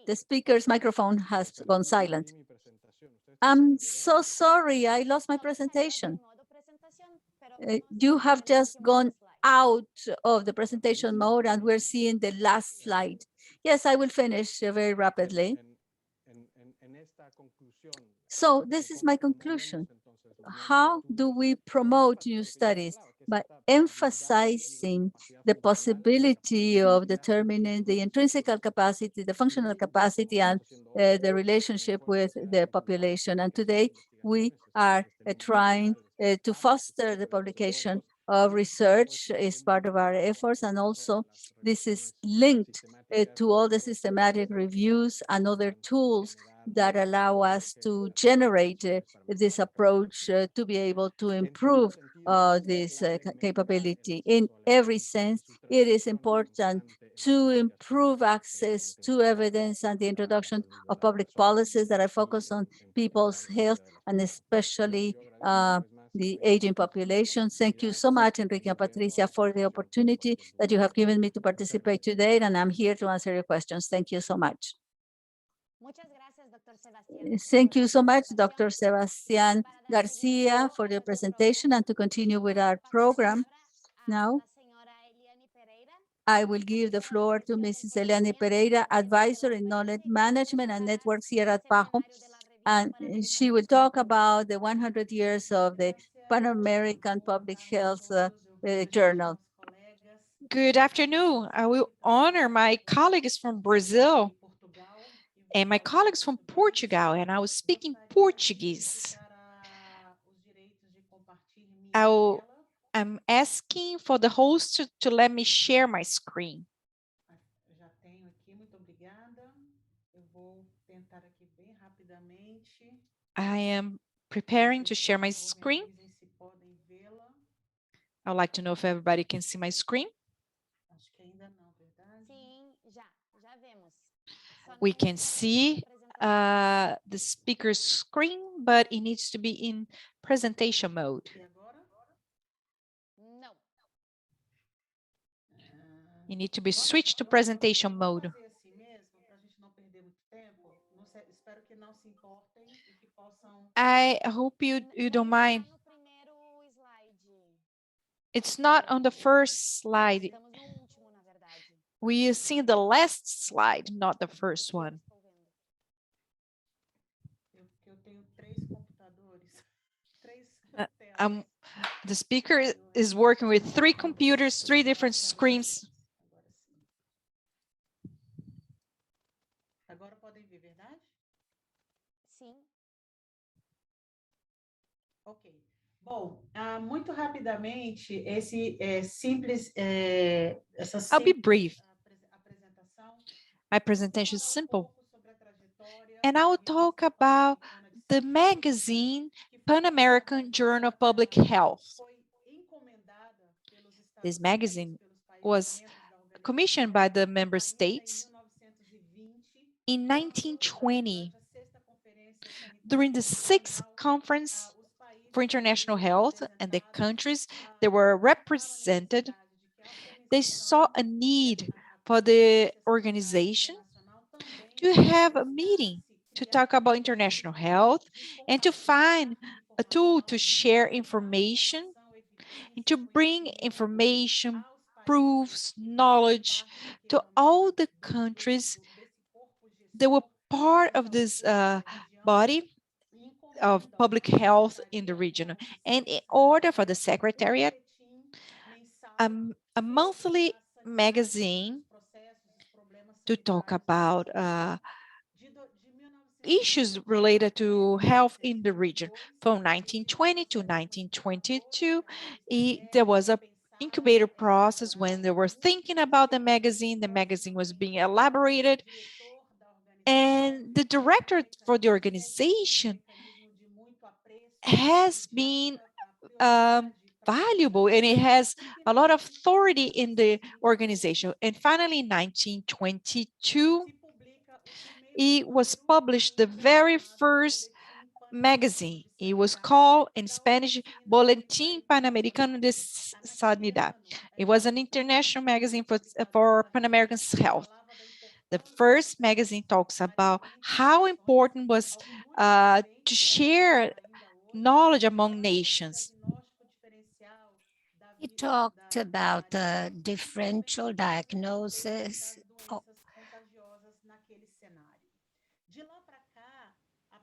The speaker's microphone has gone silent. I'm so sorry, I lost my presentation. You have just gone out of the presentation mode and we're seeing the last slide. Yes, I will finish very rapidly. So this is my conclusion. How do we promote new studies? By emphasizing the possibility of determining the intrinsic capacity, the functional capacity, and the relationship with the population. And today we are trying to foster the publication of research as part of our efforts. And also this is linked to all the systematic reviews and other tools that allow us to generate this approach to be able to improve this capability. In every sense, it is important to improve access to evidence and the introduction of public policies that are focused on people's health and especially the aging population. Thank you so much, Enrique and Patricia, for the opportunity that you have given me to participate today, and I'm here to answer your questions. Thank you so much. Thank you so much, Dr. Sebastián Garcia, for the presentation, and to continue with our program. Now, I will give the floor to Mrs. Eliane Pereira, Advisor in Knowledge Management and Networks here at PAHO, and she will talk about the 100 years of the Pan American Public Health Journal. Good afternoon. I will honor my colleagues from Brazil and my colleagues from Portugal, and I was speaking Portuguese. I'm asking for the host to let me share my screen. I am preparing to share my screen. I'd like to know if everybody can see my screen. We can see the speaker's screen, but it needs to be in presentation mode. You need to be switched to presentation mode. I hope you don't mind. It's not on the first slide. We see the last slide, not the first one. The speaker is working with 3 computers, 3 different screens. Muito rapidamente, I'll be brief. My presentation is simple. And I will talk about the magazine Pan American Journal of Public Health. This magazine was commissioned by the member states in 1920 during the 6th Conference for International Health, and the countries that were represented, they saw a need for the organization to have a meeting to talk about international health and to find a tool to share information and to bring information, proofs, knowledge to all the countries that were part of this body of public health in the region. And in order for the Secretariat, a monthly magazine to talk about issues related to health in the region. From 1920 to 1922, there was a incubator process when they were thinking about the magazine was being elaborated, and the director for the organization has been valuable, and it has a lot of authority in the organization. And finally, in 1922, it was published the very first magazine. It was called in Spanish Boletín Panamericano de Sanidad. It was an international magazine for Pan American health. The first magazine talks about how important was to share knowledge among nations. He talked about the differential diagnosis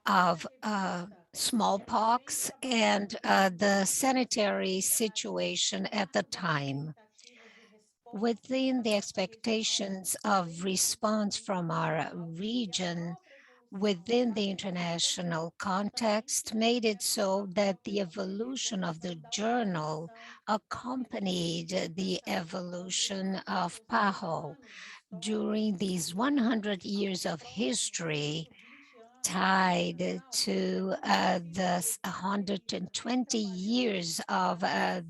of smallpox and the sanitary situation at the time. Within the expectations of response from our region, within the international context, made it so that the evolution of the journal accompanied the evolution of PAHO. During these 100 years of history, tied to the 120 years of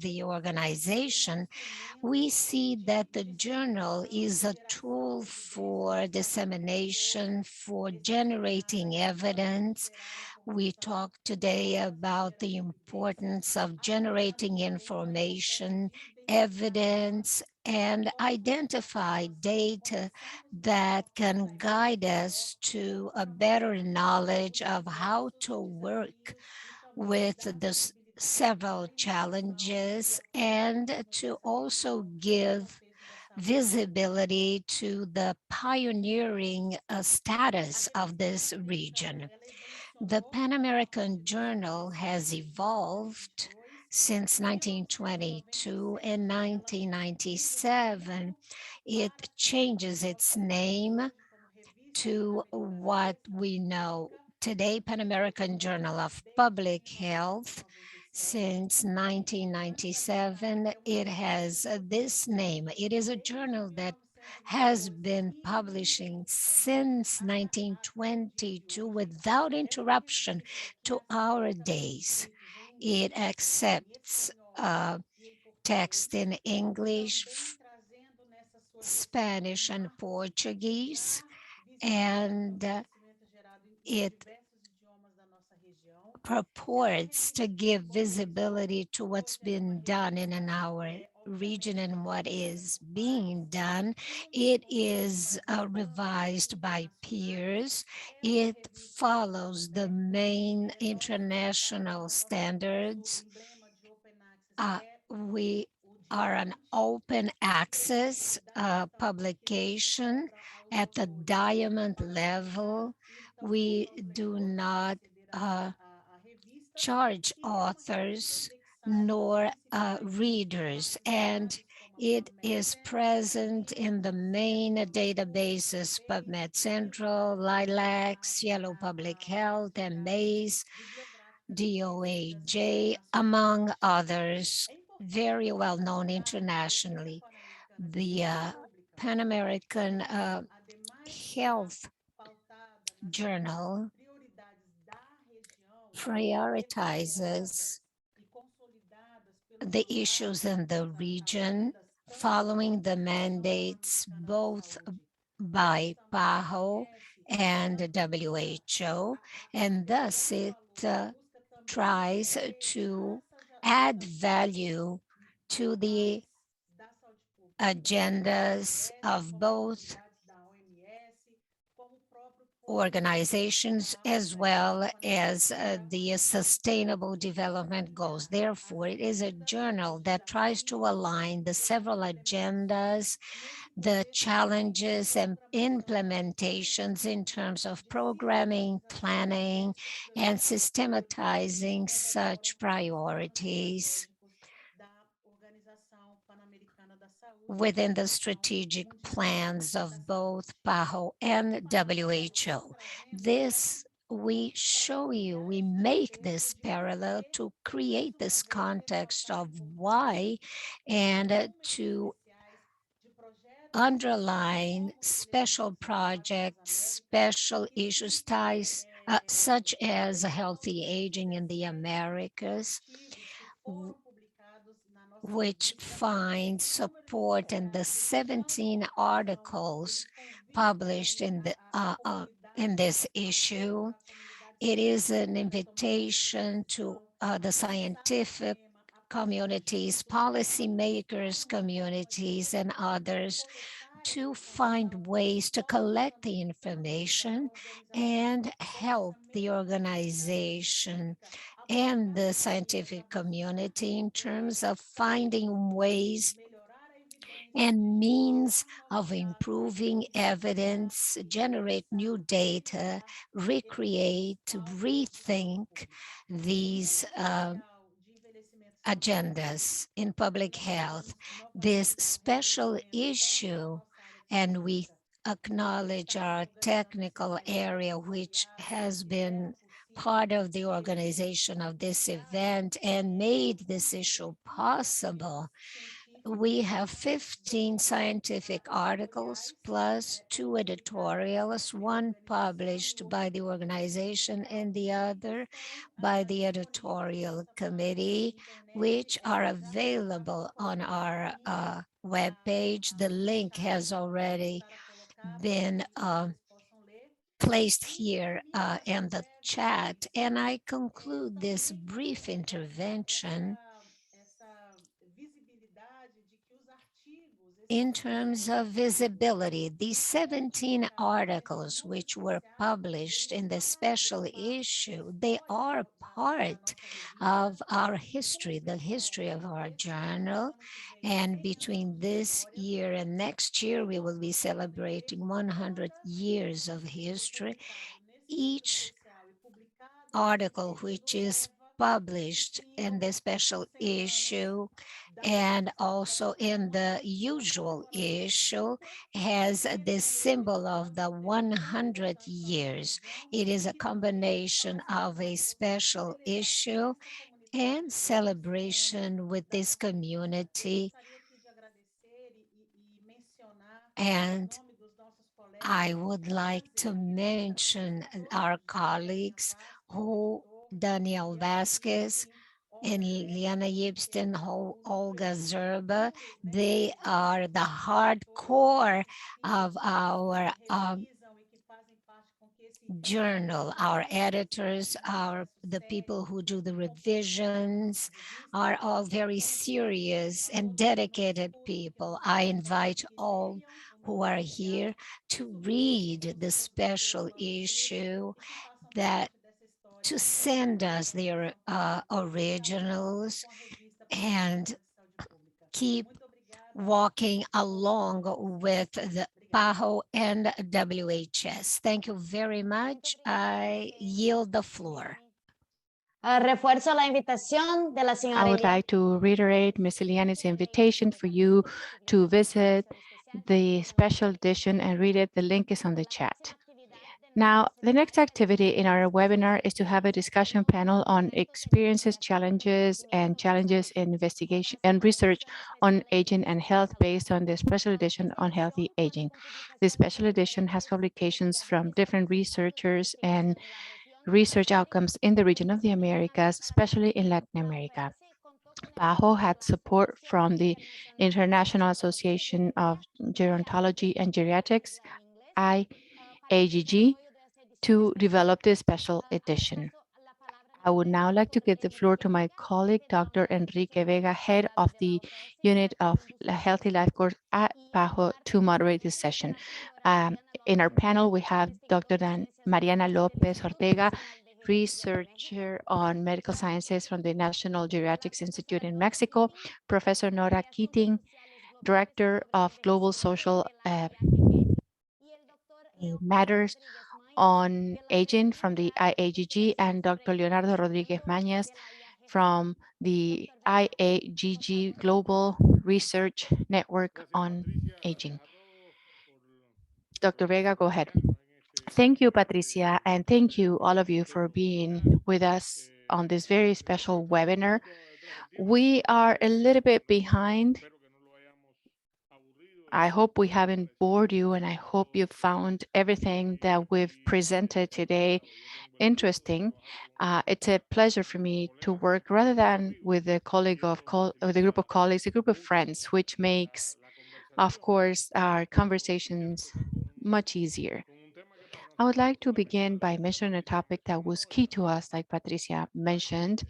the organization, we see that the journal is a tool for dissemination, for generating evidence. We talked today about the importance of generating information, evidence, and identify data that can guide us to a better knowledge of how to work with the several challenges and to also give visibility to the pioneering status of this region. The Pan American Journal has evolved since 1922 and 1997. It changes its name to what we know today, Pan American Journal of Public Health. Since 1997, it has this name. It is a journal that has been publishing since 1922 without interruption to our days. It accepts text in English, Spanish, and Portuguese, and it purports to give visibility to what's been done in our region and what is being done. It is revised by peers. It follows the main international standards. We are an open access publication at the diamond level. We do not charge authors nor readers, and it is present in the main databases PubMed Central, Lilacs, Yellow Public Health, and Maze, DOAJ, among others, very well known internationally. The Pan American Health Journal prioritizes the issues in the region following the mandates both by PAHO and WHO, and thus it tries to add value to the agendas of both organizations as well as the sustainable development goals. Therefore, it is a journal that tries to align the several agendas, the challenges and implementations in terms of programming, planning, and systematizing such priorities within the strategic plans of both PAHO and WHO. This we show you, we make this parallel to create this context of why and to underline special projects, special issues ties, such as healthy aging in the Americas, which find support in the 17 articles published in this issue. It is an invitation to the scientific communities, policymakers communities, and others to find ways to collect the information and help the organization and the scientific community in terms of finding ways and means of improving evidence, generate new data, recreate, rethink these agendas in public health. This special issue, and we acknowledge our technical area, which has been part of the organization of this event and made this issue possible. we have 15 scientific articles plus 2 editorials, one published by the organization and the other by the editorial committee, which are available on our webpage. The link has already been placed here in the chat. And I conclude this brief intervention in terms of visibility. These 17 articles which were published in the special issue, they are part of our history, the history of our journal. And between this year and next year, we will be celebrating 100 years of history. Each article which is published in the special issue and also in the usual issue has this symbol of the 100 years. It is a combination of a special issue and celebration with this community. And I would like to mention our colleagues who Daniel Vasquez and Liana Yipston, Olga Zerba, they are the hardcore of our journal. Our editors, the people who do the revisions are all very serious and dedicated people. I invite all who are here to read the special issue, that to send us their originals and keep walking along with the PAHO and WHS. Thank you very much. I yield the floor. Refuerzo la invitación de la señora. I would like to reiterate Ms. Liana's invitation for you to visit the special edition and read it. The link is on the chat. Now, the next activity in our webinar is to have a discussion panel on experiences, challenges, and challenges in investigation and research on aging and health based on the special edition on healthy aging. The special edition has publications from different researchers and research outcomes in the region of the Americas, especially in Latin America. PAHO had support from the International Association of Gerontology and Geriatrics, IAGG, to develop this special edition. I would now like to give the floor to my colleague, Dr. Enrique Vega, head of the unit of Healthy Life course at PAHO, to moderate this session. In our panel, we have Dr. Mariana Lopez Ortega, researcher on medical sciences from the National Geriatrics Institute in Mexico, Professor Nora Keating, Director of Global Social Matters on Aging from the IAGG, and Dr. Leonardo Rodriguez Mañez from the IAGG Global Research Network on Aging. Dr. Vega, go ahead. Thank you, Patricia, and thank you all of you for being with us on this very special webinar. We are a little bit behind. I hope we haven't bored you, and I hope you found everything that we've presented today interesting. It's a pleasure for me to work rather than with a colleague of with a group of colleagues, a group of friends, which makes, of course, our conversations much easier. I would like to begin by mentioning a topic that was key to us, like Patricia mentioned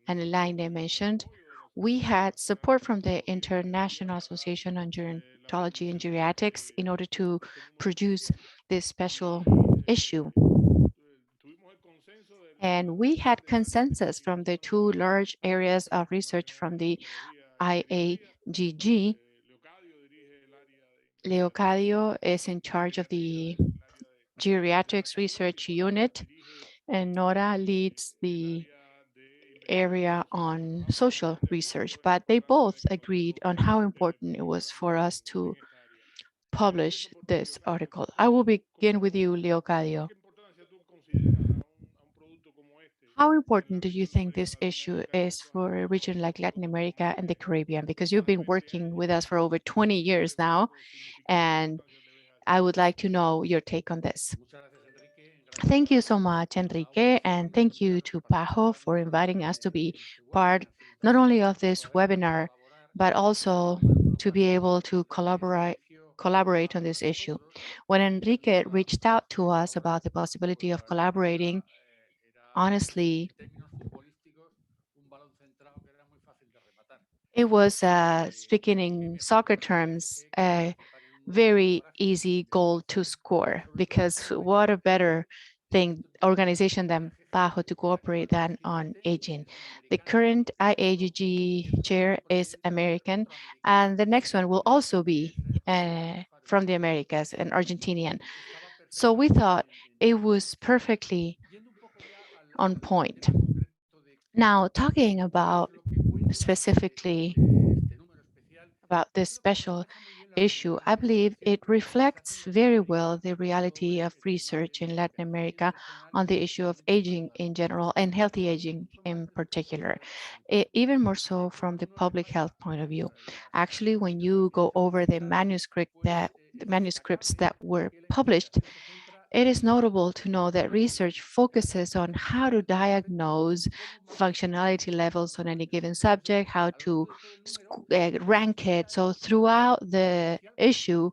and Elaine mentioned. We had support from the International Association on Gerontology and Geriatrics in order to produce this special issue. And we had consensus from the two large areas of research from the IAGG. Leocadio is in charge of the Geriatrics Research Unit, and Nora leads the area on social research, but they both agreed on how important it was for us to publish this article. I will begin with you, Leocadio. How important do you think this issue is for a region like Latin America and the Caribbean? Because you've been working with us for over 20 years now, and I would like to know your take on this. Thank you so much, Enrique, and thank you to Pajo for inviting us to be part not only of this webinar, but also to be able to collaborate on this issue. When Enrique reached out to us about the possibility of collaborating, honestly, it was, speaking in soccer terms, a very easy goal to score, because what a better thing organization than Bajo to cooperate than on aging. The current IAGG chair is American, and the next one will also be from the Americas, an Argentinian. So we thought it was perfectly on point. Now, talking about specifically about this special issue, I believe it reflects very well the reality of research in Latin America on the issue of aging in general and healthy aging in particular, even more so from the public health point of view. Actually, when you go over the manuscripts that were published, it is notable to know that research focuses on how to diagnose functionality levels on any given subject, how to rank it. So throughout the issue,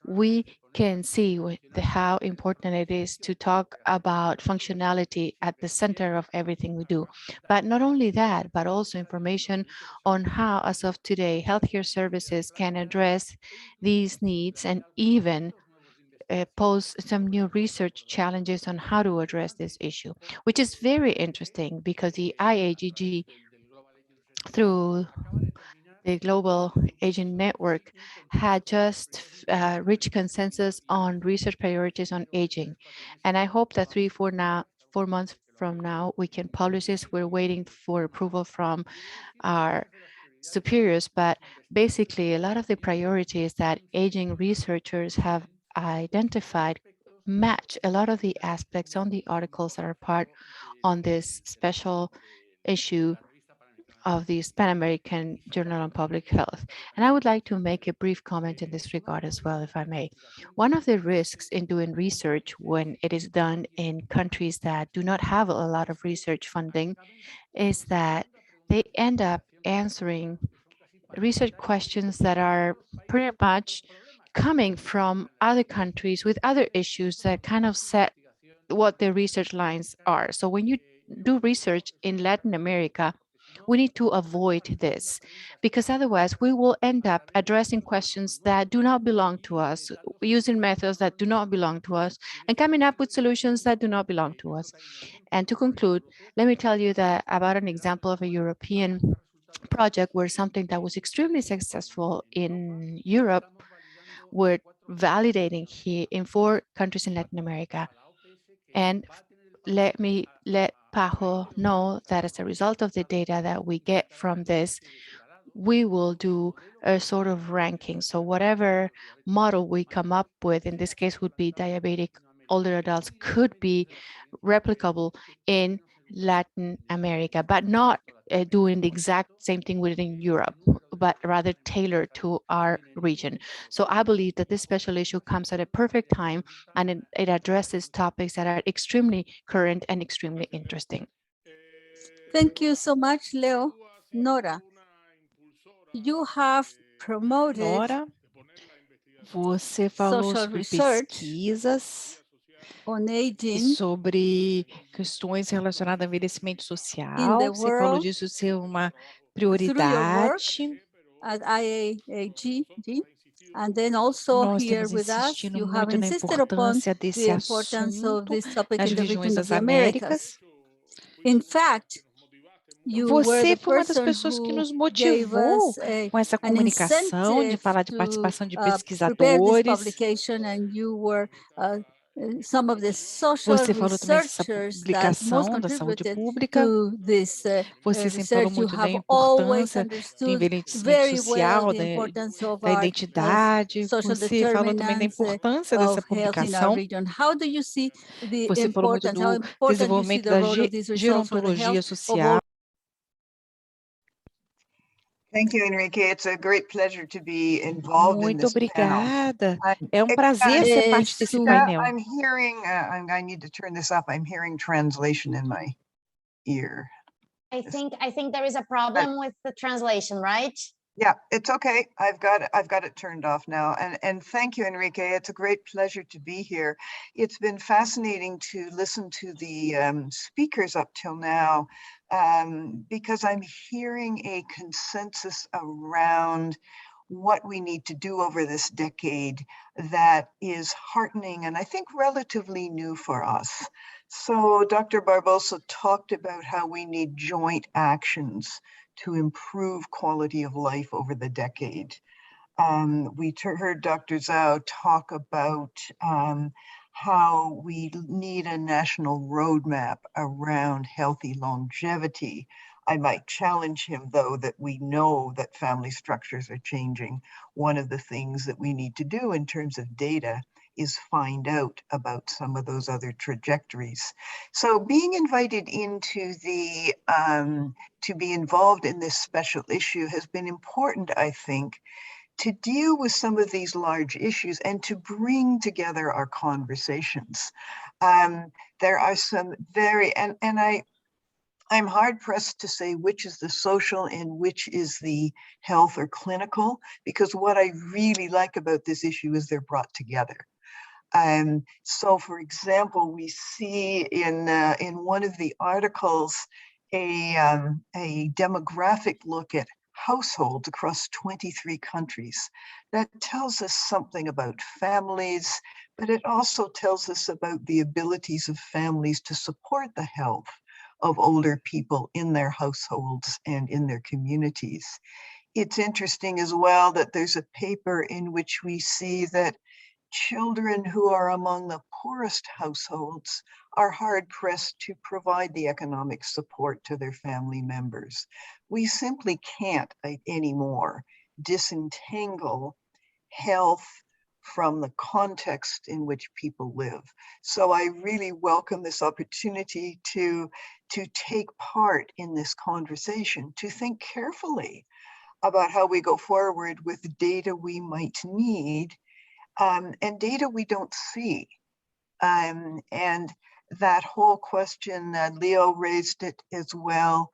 we can see how important it is to talk about functionality at the center of everything we do. But not only that, but also information on how, as of today, healthcare services can address these needs and even pose some new research challenges on how to address this issue, which is very interesting because the IAGG, through the Global Aging Network, had just reached consensus on research priorities on aging. And I hope that 4 months from now, we can publish this. We're waiting for approval from our superiors, but basically a lot of the priorities that aging researchers have identified match a lot of the aspects on the articles that are part on this special issue of the Pan-American Journal on Public Health. And I would like to make a brief comment in this regard as well, if I may. One of the risks in doing research when it is done in countries that do not have a lot of research funding is that they end up answering research questions that are pretty much coming from other countries with other issues that kind of set what the research lines are. So when you do research in Latin America, we need to avoid this, because otherwise we will end up addressing questions that do not belong to us, using methods that do not belong to us, and coming up with solutions that do not belong to us. And to conclude, let me tell you that about an example of a European project where something that was extremely successful in Europe, we're validating here in 4 countries in Latin America. And let Pajo know that as a result of the data that we get from this, we will do a sort of ranking. So whatever model we come up with, in this case would be diabetic older adults, could be replicable in Latin America, but not doing the exact same thing within Europe, but rather tailored to our region. So I believe that this special issue comes at a perfect time, and it addresses topics that are extremely current and extremely interesting. Thank you so much, Leo. Nora, you have promoted Nora, você falou social sobre research pesquisas on e aging sobre questões relacionadas ao envelhecimento in the social. Você falou world disso ser uma through your work prioridade. at IAGG. And then also Nós here temos with us, insistindo you have muito na insisted upon importância the desse importance of assunto this topic nas in the regiões region of das the Americas. Américas. In fact, you were Você the foi uma das person pessoas que who nos gave motivou us com essa an comunicação, de incentive falar de to participação de prepare this pesquisadores. publication, and you were some of the social Você falou também dessa researchers that most publicação da saúde contributed pública. to this Você sempre falou research. You muito da have always importância do understood envelhecimento very well social, the importance of da our identidade. social Você falou também da determinants importância dessa of health in our publicação. region. How do you see the Você falou muito importance, how do important you see desenvolvimento the da role of these results for the gerontologia health of social. all? Thank you, Enrique. It's a great pleasure to be involved in Muito this panel. obrigada. É um prazer ser parte desse painel. I'm hearing, I need to turn this up. I'm hearing translation in my ear. I think there is a problem with the translation, right? Yeah, it's okay. I've got it turned off now. And thank you, Enrique. It's a great pleasure to be here. It's been fascinating to listen to the speakers up till now, because I'm hearing a consensus around what we need to do over this decade that is heartening and I think relatively new for us. So Dr. Barbosa talked about how we need joint actions to improve quality of life over the decade. We heard Dr. Zhao talk about how we need a national roadmap around healthy longevity. I might challenge him, though, that we know that family structures are changing. One of the things that we need to do in terms of data is find out about some of those other trajectories. So being invited into the, to be involved in this special issue has been important, I think, to deal with some of these large issues and to bring together our conversations. There are some very, I'm hard pressed to say which is the social and which is the health or clinical, because what I really like about this issue is they're brought together. So for example, we see in one of the articles, a demographic look at households across 23 countries. That tells us something about families, but it also tells us about the abilities of families to support the health of older people in their households and in their communities. It's interesting as well that there's a paper in which we see that children who are among the poorest households are hard pressed to provide the economic support to their family members. We simply can't anymore disentangle health from the context in which people live. So I really welcome this opportunity to take part in this conversation, to think carefully about how we go forward with the data we might need and data we don't see. And that whole question, Leo raised it as well.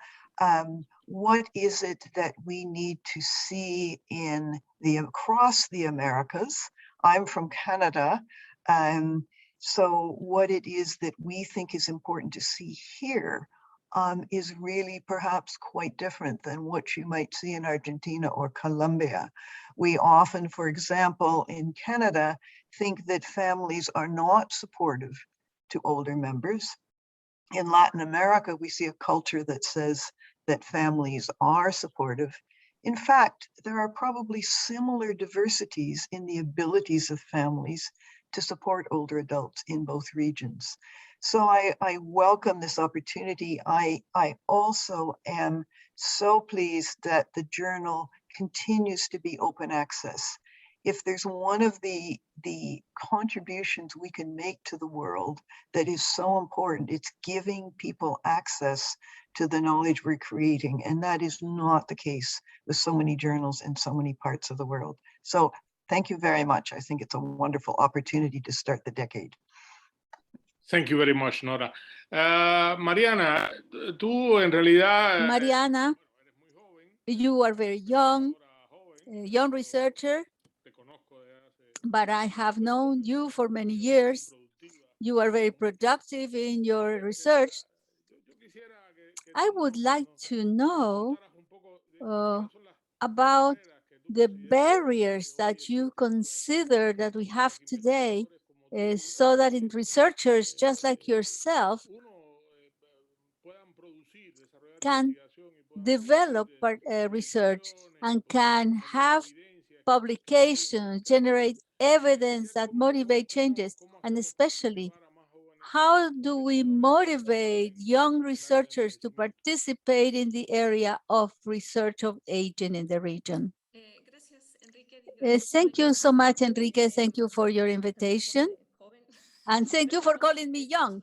What is it that we need to see across the Americas? I'm from Canada. So what it is that we think is important to see here is really perhaps quite different than what you might see in Argentina or Colombia. We often, for example, in Canada, think that families are not supportive to older members. In Latin America, we see a culture that says that families are supportive. In fact, there are probably similar diversities in the abilities of families to support older adults in both regions. So I welcome this opportunity. I also am so pleased that the journal continues to be open access. If there's one of the contributions we can make to the world that is so important, it's giving people access to the knowledge we're creating. And that is not the case with so many journals in so many parts of the world. So thank you very much. I think it's a wonderful opportunity to start the decade. Thank you very much, Nora. Mariana, tú en realidad... Mariana, you are very young, a young researcher, but I have known you for many years. You are very productive in your research. I would like to know about the barriers that you consider that we have today, so that in researchers just like yourself can develop research and can have publications, generate evidence that motivate changes, and especially how do we motivate young researchers to participate in the area of research of aging in the region? Thank you so much, Enrique. Thank you for your invitation. And thank you for calling me young.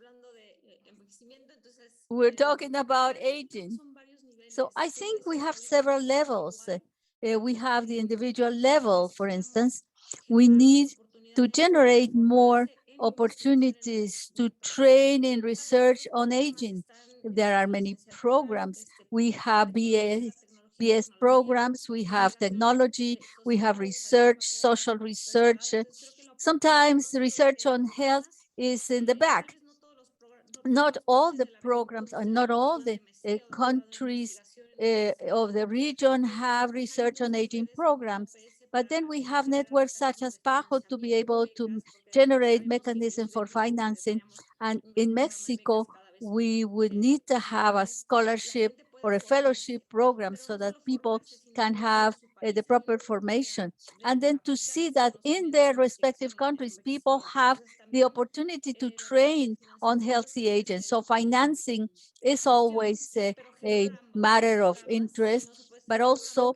We're talking about aging. So I think we have several levels. We have the individual level, for instance. We need to generate more opportunities to train in research on aging. There are many programs. We have BS programs, we have technology, we have research, social research. Sometimes research on health is in the back. Not all the programs and not all the countries of the region have research on aging programs. But then we have networks such as PAHO to be able to generate mechanisms for financing. And in Mexico, we would need to have a scholarship or a fellowship program so that people can have the proper formation. And then to see that in their respective countries, people have the opportunity to train on healthy aging. So financing is always a matter of interest, but also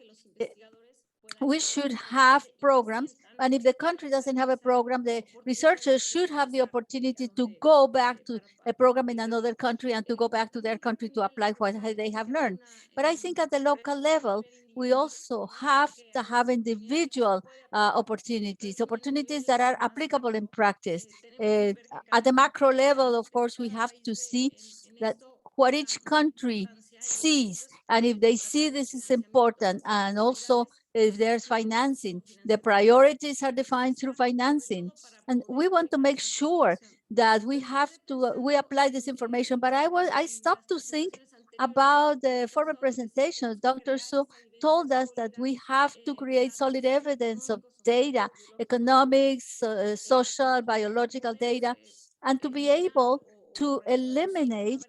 we should have programs. And if the country doesn't have a program, the researchers should have the opportunity to go back to a program in another country and to go back to their country to apply what they have learned. But I think at the local level, we also have to have individual opportunities that are applicable in practice. At the macro level, of course, we have to see that what each country sees, and if they see this is important, and also if there's financing, the priorities are defined through financing. And we want to make sure that we have to, we apply this information. But I stopped to think about the former presentation. Dr. Su told us that we have to create solid evidence of data, economics, social, biological data, and to be able to eliminate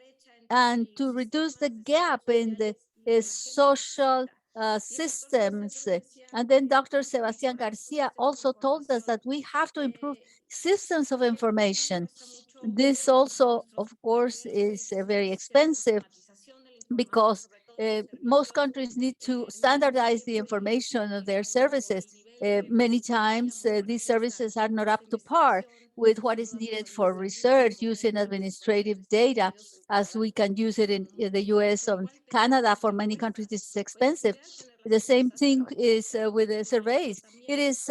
and to reduce the gap in the social systems. And then Dr. Sebastian Garcia also told us that we have to improve systems of information. This also, of course, is very expensive because most countries need to standardize the information of their services. Many times, these services are not up to par with what is needed for research using administrative data, as we can use it in the US or Canada. For many countries, this is expensive. The same thing is with the surveys. It is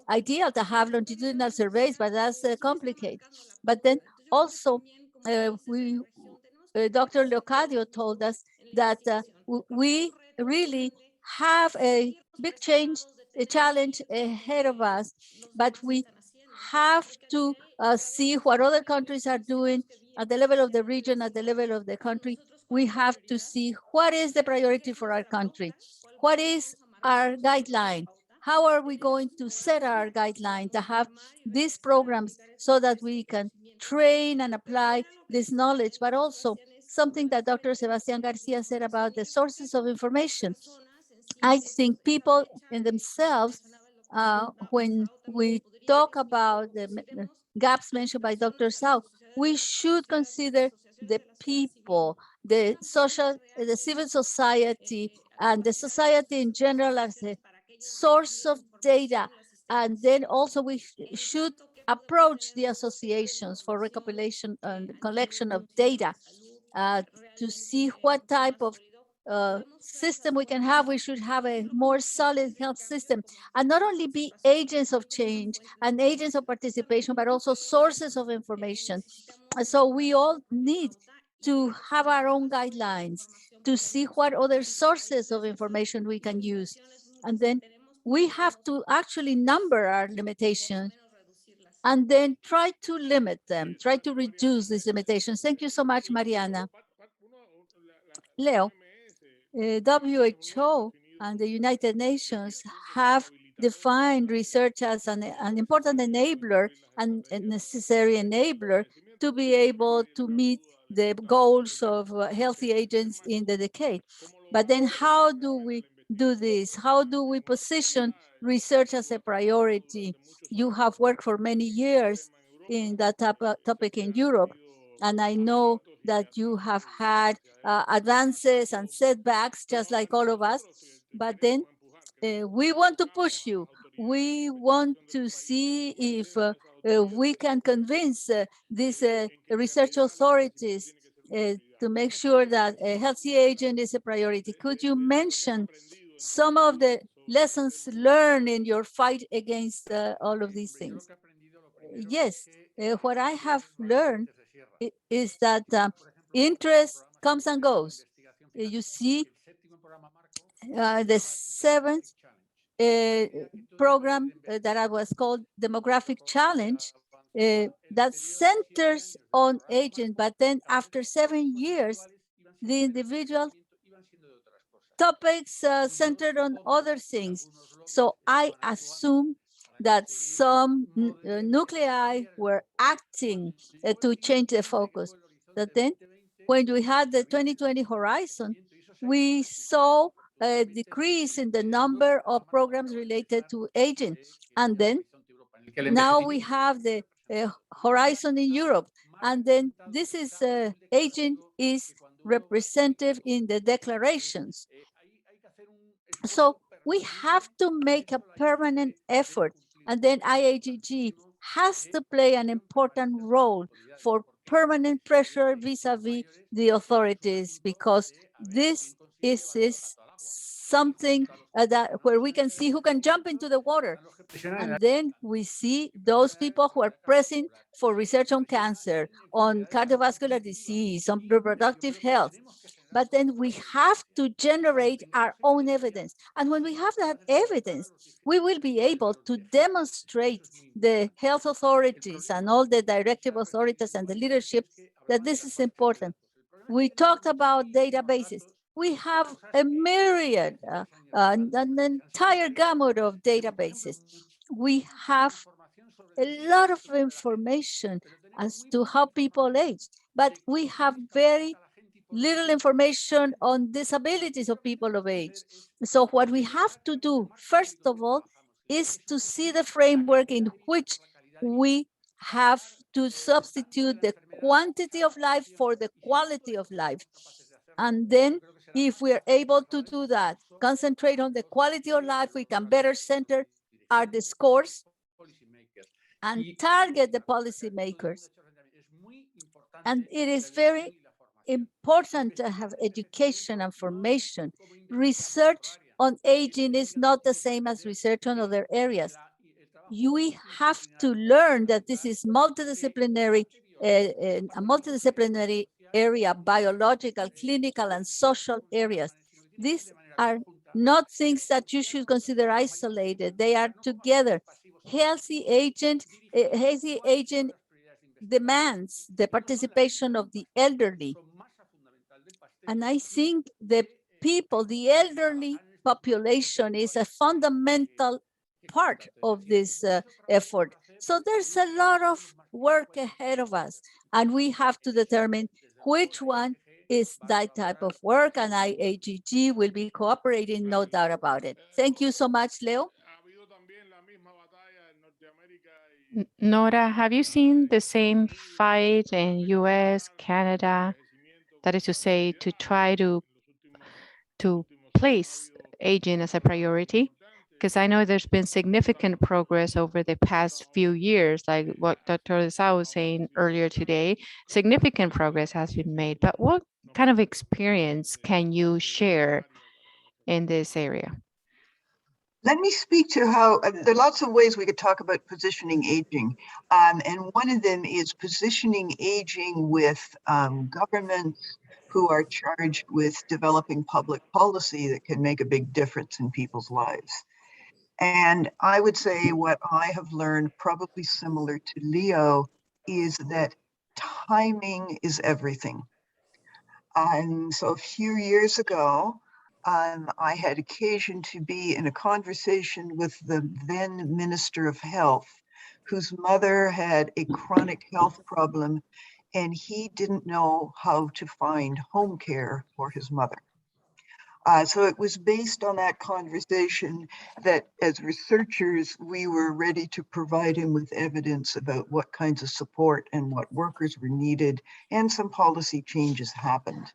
ideal to have longitudinal surveys, but that's complicated. But then also, Dr. Leocadio told us that we really have a big a challenge ahead of us, but we have to see what other countries are doing at the level of the region, at the level of the country. We have to see what is the priority for our country, what is our guideline, how are we going to set our guideline to have these programs so that we can train and apply this knowledge, but also something that Dr. Sebastian Garcia said about the sources of information. I think people in themselves, when we talk about the gaps mentioned by Dr. Sau, we should consider the people, the civil society, and the society in general as a source of data. And then also we should approach the associations for recopilation and collection of data to see what type of system we can have. We should have a more solid health system and not only be agents of change and agents of participation, but also sources of information. So we all need to have our own guidelines to see what other sources of information we can use. And then we have to actually number our limitations and then try to limit them, try to reduce these limitations. Thank you so much, Mariana. Leo, WHO and the United Nations have defined research as an important enabler and a necessary enabler to be able to meet the goals of healthy agents in the decade. But then how do we do this? How do we position research as a priority. You have worked for many years in that topic in Europe, and I know that you have had advances and setbacks, just like all of us, but then we want to push you. We want to see if we can convince these research authorities to make sure that a healthy aging is a priority. Could you mention some of the lessons learned in your fight against all of these things? Yes, what I have learned is that interest comes and goes. You see, the seventh program that I was called Demographic Challenge, that centers on aging, but then after 7 years, the individual topics centered on other things. So I assume that some nuclei were acting to change the focus. But then when we had the 2020 horizon, we saw a decrease in the number of programs related to aging. And then now we have the horizon in Europe. And then this is aging is represented in the declarations. So we have to make a permanent effort. And then IAGG has to play an important role for permanent pressure vis-a-vis the authorities, because this is something that where we can see who can jump into the water. And then we see those people who are pressing for research on cancer, on cardiovascular disease, on reproductive health. But then we have to generate our own evidence. And when we have that evidence, we will be able to demonstrate the health authorities and all the directive authorities and the leadership that this is important. We talked about databases. We have a myriad, an entire gamut of databases. We have a lot of information as to how people age, but we have very little information on disabilities of people of age. So what we have to do, first of all, is to see the framework in which we have to substitute the quantity of life for the quality of life. And then if we're able to do that, concentrate on the quality of life, we can better center our discourse and target the policymakers. And it is very important to have education and formation. Research on aging is not the same as research on other areas. We have to learn that this is multidisciplinary, a multidisciplinary area, biological, clinical, and social areas. These are not things that you should consider isolated. They are together. Healthy aging demands the participation of the elderly. And I think the people, the elderly population is a fundamental part of this effort. So there's a lot of work ahead of us, and we have to determine which one is that type of work, and IAGG will be cooperating, no doubt about it. Thank you so much, Leo. Nora, have you seen the same fight in US, Canada? That is to say, to try to place aging as a priority? Because I know there's been significant progress over the past few years, like what Dr. Lizao was saying earlier today. Significant progress has been made, but what kind of experience can you share in this area? Let me speak to how there are lots of ways we could talk about positioning aging. And one of them is positioning aging with governments who are charged with developing public policy that can make a big difference in people's lives. And I would say what I have learned, probably similar to Leo, is that timing is everything. And so a few years ago, I had occasion to be in a conversation with the then Minister of Health, whose mother had a chronic health problem, and he didn't know how to find home care for his mother. So it was based on that conversation that as researchers, we were ready to provide him with evidence about what kinds of support and what workers were needed, and some policy changes happened.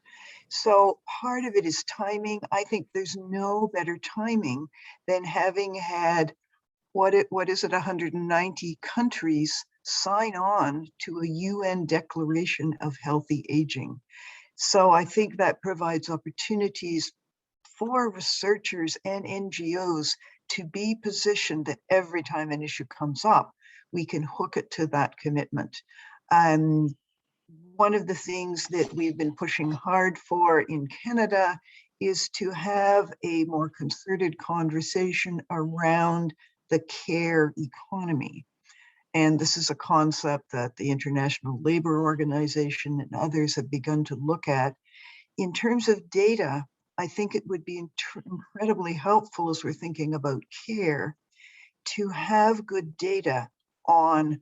So part of it is timing. I think there's no better timing than having had, what is it, 190 countries sign on to a UN Declaration of Healthy Aging. So I think that provides opportunities for researchers and NGOs to be positioned that every time an issue comes up, we can hook it to that commitment. One of the things that we've been pushing hard for in Canada is to have a more concerted conversation around the care economy. And this is a concept that the International Labor Organization and others have begun to look at. In terms of data, I think it would be incredibly helpful as we're thinking about care to have good data on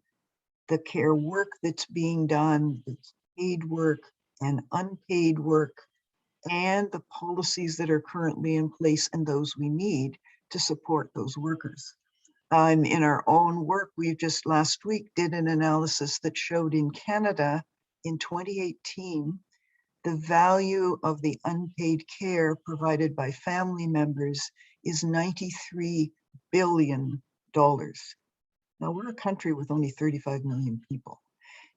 the care work that's being done, the paid work and unpaid work, and the policies that are currently in place and those we need to support those workers. In our own work, we just last week did an analysis that showed in Canada in 2018, the value of the unpaid care provided by family members is $93 billion. Now, we're a country with only 35 million people.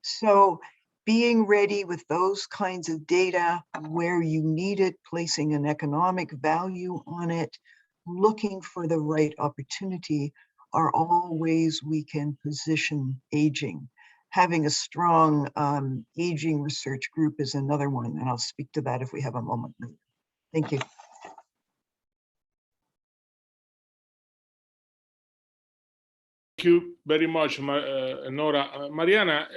So being ready with those kinds of data where you need it, placing an economic value on it, looking for the right opportunity are all ways we can position aging. Having a strong aging research group is another one, and I'll speak to that if we have a moment. Thank you. Thank you very much, Nora. Mariana,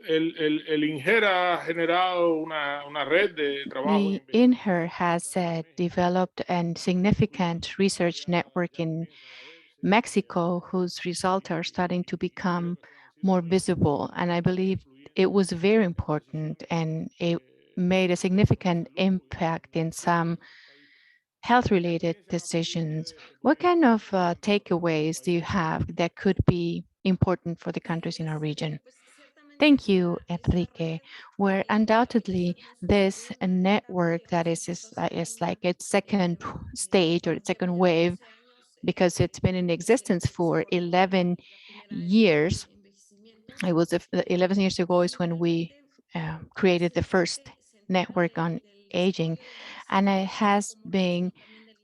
el INGER ha generado una red de trabajo. The INHER has developed a significant research network in Mexico, whose results are starting to become more visible. And I believe it was very important, and it made a significant impact in some health-related decisions. What kind of takeaways do you have that could be important for the countries in our region? Thank you, Enrique. Where undoubtedly this network that is like its second stage or its second wave, because it's been in existence for 11 years. It was 11 years ago is when we created the first network on aging, and it has been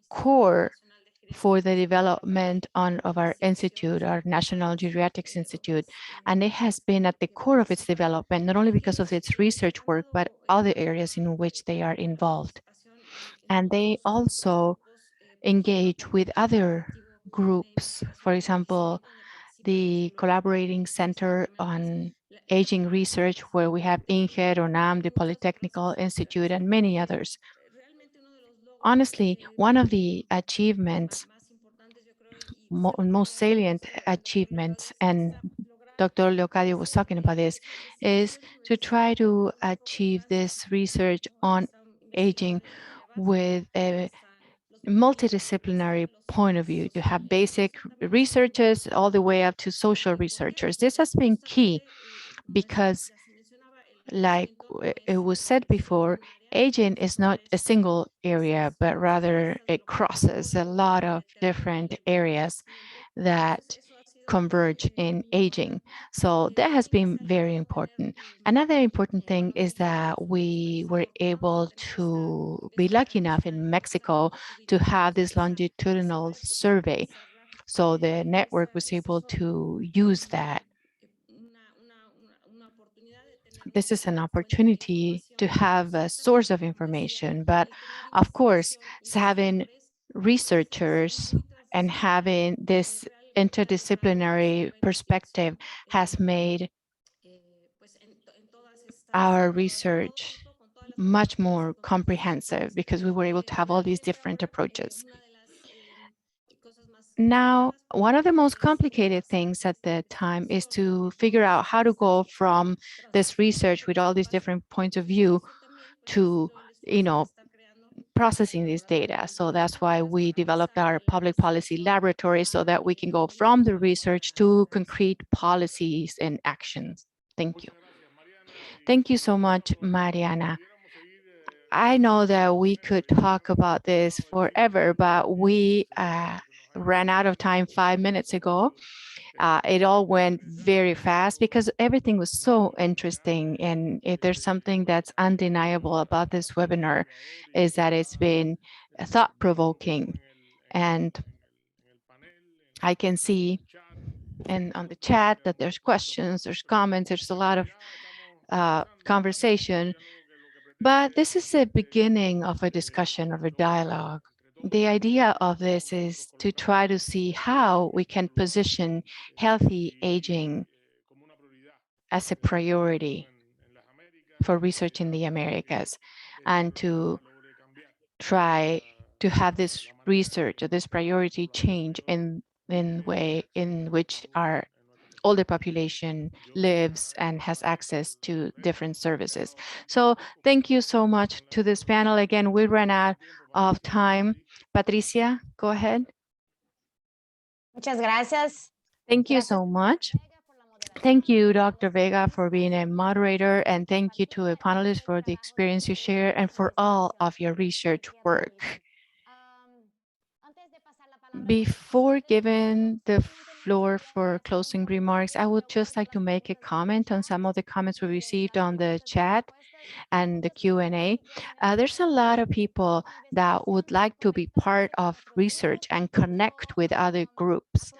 core for the development of our institute, our National Geriatrics Institute. And it has been at the core of its development, not only because of its research work, but other areas in which they are involved. And they also engage with other groups, for example, the Collaborating Center on Aging Research, where we have INGER, UNAM, the Polytechnical Institute, and many others. Honestly, one of the achievements, most salient achievements, and Dr. Leocadio was talking about this, is to try to achieve this research on aging with a multidisciplinary point of view, to have basic researchers all the way up to social researchers. This has been key because, like it was said before, aging is not a single area, but rather it crosses a lot of different areas that converge in aging. So that has been very important. Another important thing is that we were able to be lucky enough in Mexico to have this longitudinal survey. So the network was able to use that. This is an opportunity to have a source of information, but of course, having researchers and having this interdisciplinary perspective has made our research much more comprehensive because we were able to have all these different approaches. Now, one of the most complicated things at the time is to figure out how to go from this research with all these different points of view to, processing this data. So that's why we developed our public policy laboratory so that we can go from the research to concrete policies and actions. Thank you. Thank you so much, Mariana. I know that we could talk about this forever, but we ran out of time 5 minutes ago. It all went very fast because everything was so interesting. And if there's something that's undeniable about this webinar is that it's been thought-provoking. And I can see on the chat that there's questions, there's comments, there's a lot of conversation. But this is the beginning of a discussion, of a dialogue. The idea of this is to try to see how we can position healthy aging as a priority for research in the Americas, and to try to have this research or this priority change in way in which our older population lives and has access to different services. So thank you so much to this panel. Again, we ran out of time. Patricia, go ahead. Muchas gracias. Thank you so much. Thank you, Dr. Vega, for being a moderator, and thank you to the panelists for the experience you share and for all of your research work. Before giving the floor for closing remarks, I would just like to make a comment on some of the comments we received on the chat and the Q&A. There's a lot of people that would like to be part of research and connect with other groups.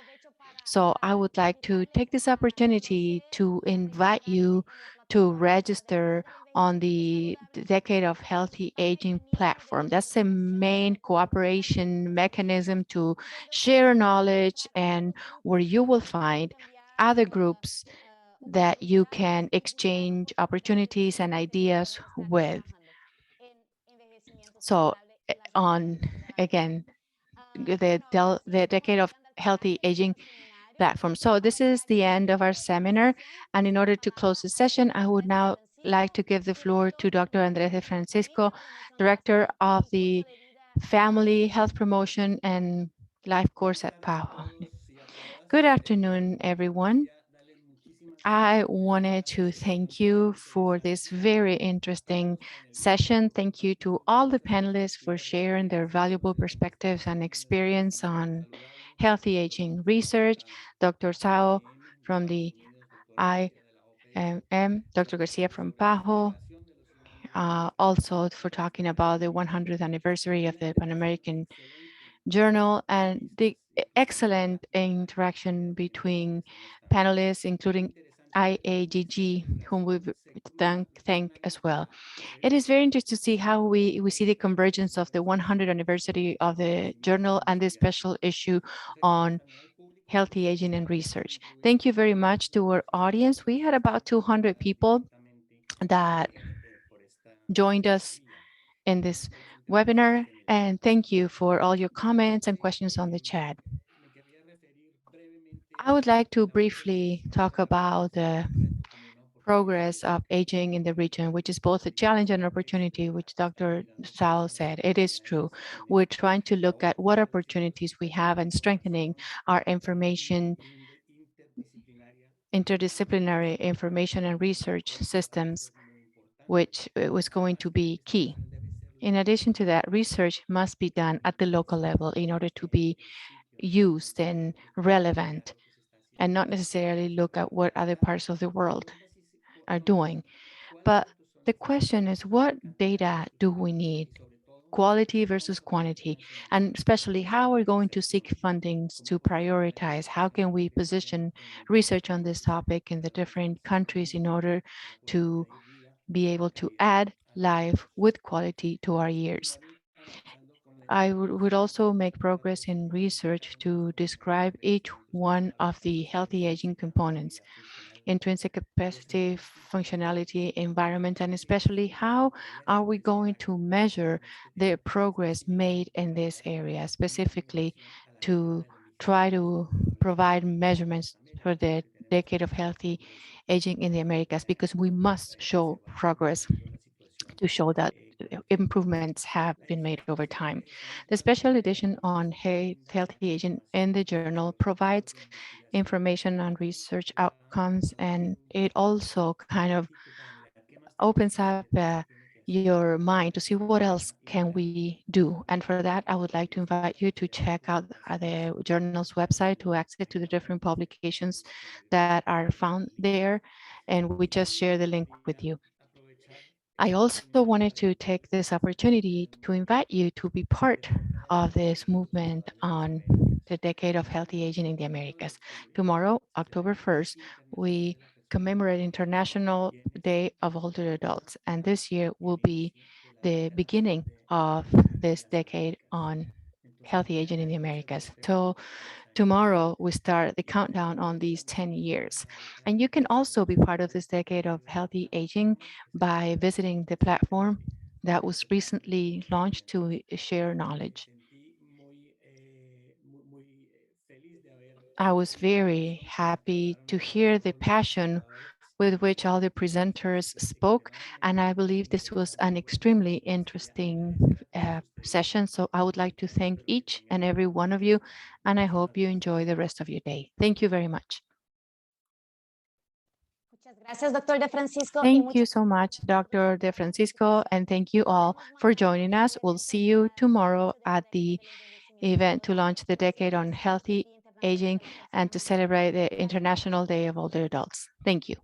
So I would like to take this opportunity to invite you to register on the Decade of Healthy Aging platform. That's the main cooperation mechanism to share knowledge, and where you will find other groups that you can exchange opportunities and ideas with. So on, again, the Decade of Healthy Aging platform. So this is the end of our seminar. And in order to close the session, I would now like to give the floor to Dr. Andres de Francisco, Director of the Family Health Promotion and Life course at PAHO. Good afternoon, everyone. I wanted to thank you for this very interesting session. Thank you to all the panelists for sharing their valuable perspectives and experience on healthy aging research. Dr. Sao from the IMM, Dr. Garcia from PAHO, also for talking about the 100th anniversary of the Pan American Journal and the excellent interaction between panelists, including IAGG, whom we thank as well. It is very interesting to see how we see the convergence of the 100th anniversary of the journal and the special issue on healthy aging and research. Thank you very much to our audience. We had about 200 people that joined us in this webinar, and thank you for all your comments and questions on the chat. I would like to briefly talk about the progress of aging in the region, which is both a challenge and opportunity, which Dr. Sao said. It is true. We're trying to look at what opportunities we have and strengthening our interdisciplinary information and research systems, which was going to be key. In addition to that, research must be done at the local level in order to be used and relevant, and not necessarily look at what other parts of the world are doing. But the question is, what data do we need? Quality versus quantity, and especially how we're going to seek fundings to prioritize. How can we position research on this topic in the different countries in order to be able to add life with quality to our years? I would also make progress in research to describe each one of the healthy aging components: intrinsic capacity, functionality, environment, and especially how are we going to measure the progress made in this area, specifically to try to provide measurements for the Decade of Healthy Aging in the Americas, because we must show progress to show that improvements have been made over time. The special edition on healthy aging in the journal provides information on research outcomes, and it also kind of opens up your mind to see what else can we do. And for that, I would like to invite you to check out the journal's website to access to the different publications that are found there. And we just share the link with you. I also wanted to take this opportunity to invite you to be part of this movement on the decade of healthy aging in the Americas. Tomorrow, October 1st, we commemorate International Day of Older Adults, and this year will be the beginning of this decade on healthy aging in the Americas. So tomorrow, we start the countdown on these 10 years. And you can also be part of this decade of healthy aging by visiting the platform that was recently launched to share knowledge. I was very happy to hear the passion with which all the presenters spoke, and I believe this was an extremely interesting session. So I would like to thank each and every one of you, and I hope you enjoy the rest of your day. Thank you very much. Gracias, Dr. De Francisco. Thank you so much, Dr. De Francisco, and thank you all for joining us. We'll see you tomorrow at the event to launch the decade on healthy aging and to celebrate the International Day of Older Adults. Thank you.